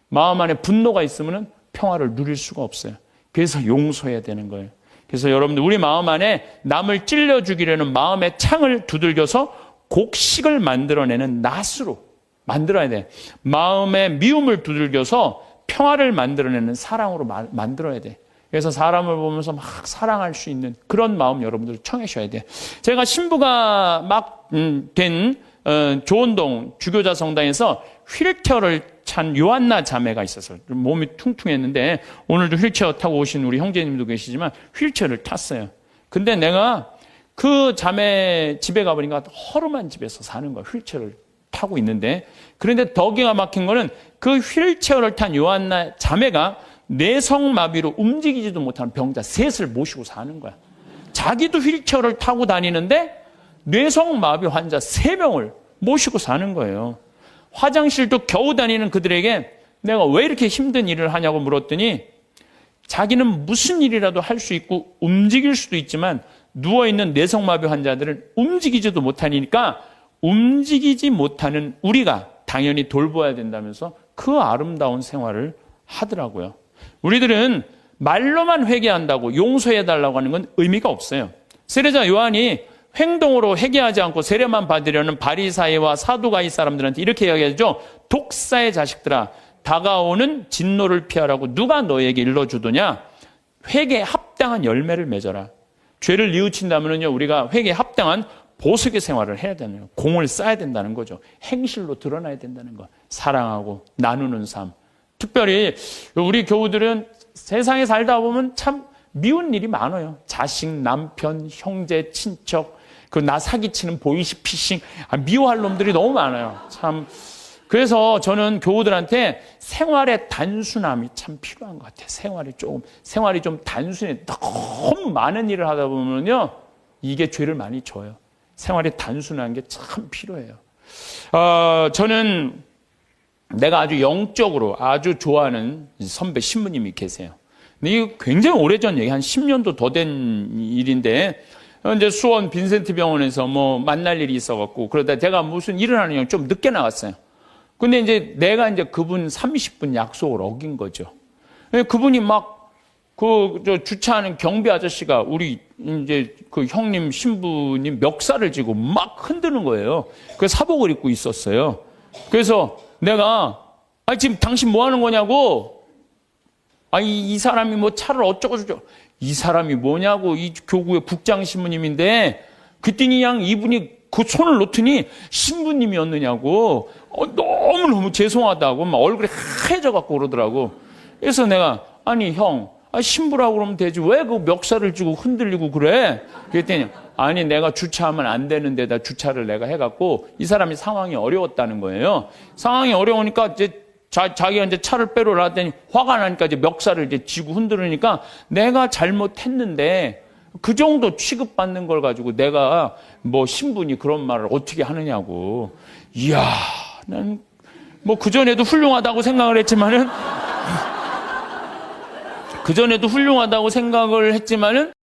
마음 안에 분노가 있으면 평화를 누릴 수가 없어요. 그래서 용서해야 되는 거예요. 그래서 여러분들 우리 마음 안에 남을 찔러 죽이려는 마음의 창을 두들겨서 곡식을 만들어내는 낫으로 만들어야 돼. 마음의 미움을 두들겨서 평화를 만들어내는 사랑으로 만들어야 돼. 그래서 사람을 보면서 막 사랑할 수 있는 그런 마음 여러분들 청하셔야 돼. 제가 신부가 막 된 조원동 주교자 성당에서 휠체어를 찬 요한나 자매가 있었어요. 몸이 퉁퉁했는데 오늘도 휠체어 타고 오신 우리 형제님도 계시지만 휠체어를 탔어요. 근데 내가 그 자매 집에 가보니까 허름한 집에서 사는 거야. 휠체어를 타고 있는데, 그런데 더 기가 막힌 거는 그 휠체어를 탄 요한나 자매가 뇌성마비로 움직이지도 못하는 병자 셋을 모시고 사는 거야. 자기도 휠체어를 타고 다니는데 뇌성마비 환자 3명을 모시고 사는 거예요. 화장실도 겨우 다니는 그들에게 내가 왜 이렇게 힘든 일을 하냐고 물었더니 자기는 무슨 일이라도 할 수 있고 움직일 수도 있지만 누워있는 뇌성마비 환자들은 움직이지도 못하니까 움직이지 못하는 우리가 당연히 돌봐야 된다면서 그 아름다운 생활을 하더라고요. 우리들은 말로만 회개한다고 용서해달라고 하는 건 의미가 없어요. 세례자 요한이 행동으로 회개하지 않고 세례만 받으려는 바리사이와 사두가이 사람들한테 이렇게 이야기하죠. 독사의 자식들아, 다가오는 진노를 피하라고 누가 너에게 일러주더냐? 회개에 합당한 열매를 맺어라. 죄를 뉘우친다면요, 우리가 회개에 합당한 보석의 생활을 해야 되는 거예요. 공을 쌓아야 된다는 거죠. 행실로 드러나야 된다는 거. 사랑하고 나누는 삶. 특별히 우리 교우들은 세상에 살다 보면 참 미운 일이 많아요. 자식, 남편, 형제, 친척, 그 나 사기치는 보이스피싱, 미워할 놈들이 너무 많아요. 참. 그래서 저는 교우들한테 생활의 단순함이 참 필요한 것 같아요. 생활이 좀 단순해. 너무 많은 일을 하다 보면요, 이게 죄를 많이 져요. 생활이 단순한 게 참 필요해요. 저는 내가 아주 영적으로 아주 좋아하는 선배 신부님이 계세요. 근데 이거 굉장히 오래전 얘기, 한 10년도 더 된 일인데, 이제 수원 빈센트 병원에서 뭐 만날 일이 있어갖고, 그러다 제가 무슨 일을 하느냐고 좀 늦게 나갔어요. 근데 이제 내가 이제 그분 30분 약속을 어긴 거죠. 그분이 막, 주차하는 경비 아저씨가 우리 이제 그 형님 신부님 멱살을 쥐고 막 흔드는 거예요. 그 사복을 입고 있었어요. 그래서 내가, 지금 당신 뭐 하는 거냐고, 이 사람이 뭐 차를 어쩌고저쩌고, 이 사람이 뭐냐고, 이 교구의 국장 신부님인데, 그랬더니 그냥 이분이 그 손을 놓더니 신부님이었느냐고, 너무너무 죄송하다고, 막 얼굴이 하얘져갖고 그러더라고. 그래서 내가, 아니, 형, 신부라고 그러면 되지. 왜 그 멱살을 쥐고 흔들리고 그래? 그랬더니, 아니, 내가 주차하면 안 되는 데다 주차를 내가 해갖고, 이 사람이 상황이 어려웠다는 거예요. 상황이 어려우니까 이제 자기가 이제 차를 빼러 놨더니 화가 나니까 이제 멱살을 이제 쥐고 흔들으니까 내가 잘못했는데 그 정도 취급받는 걸 가지고 내가 뭐 신분이 그런 말을 어떻게 하느냐고. 이야, 난 뭐 그전에도 훌륭하다고 생각을 했지만은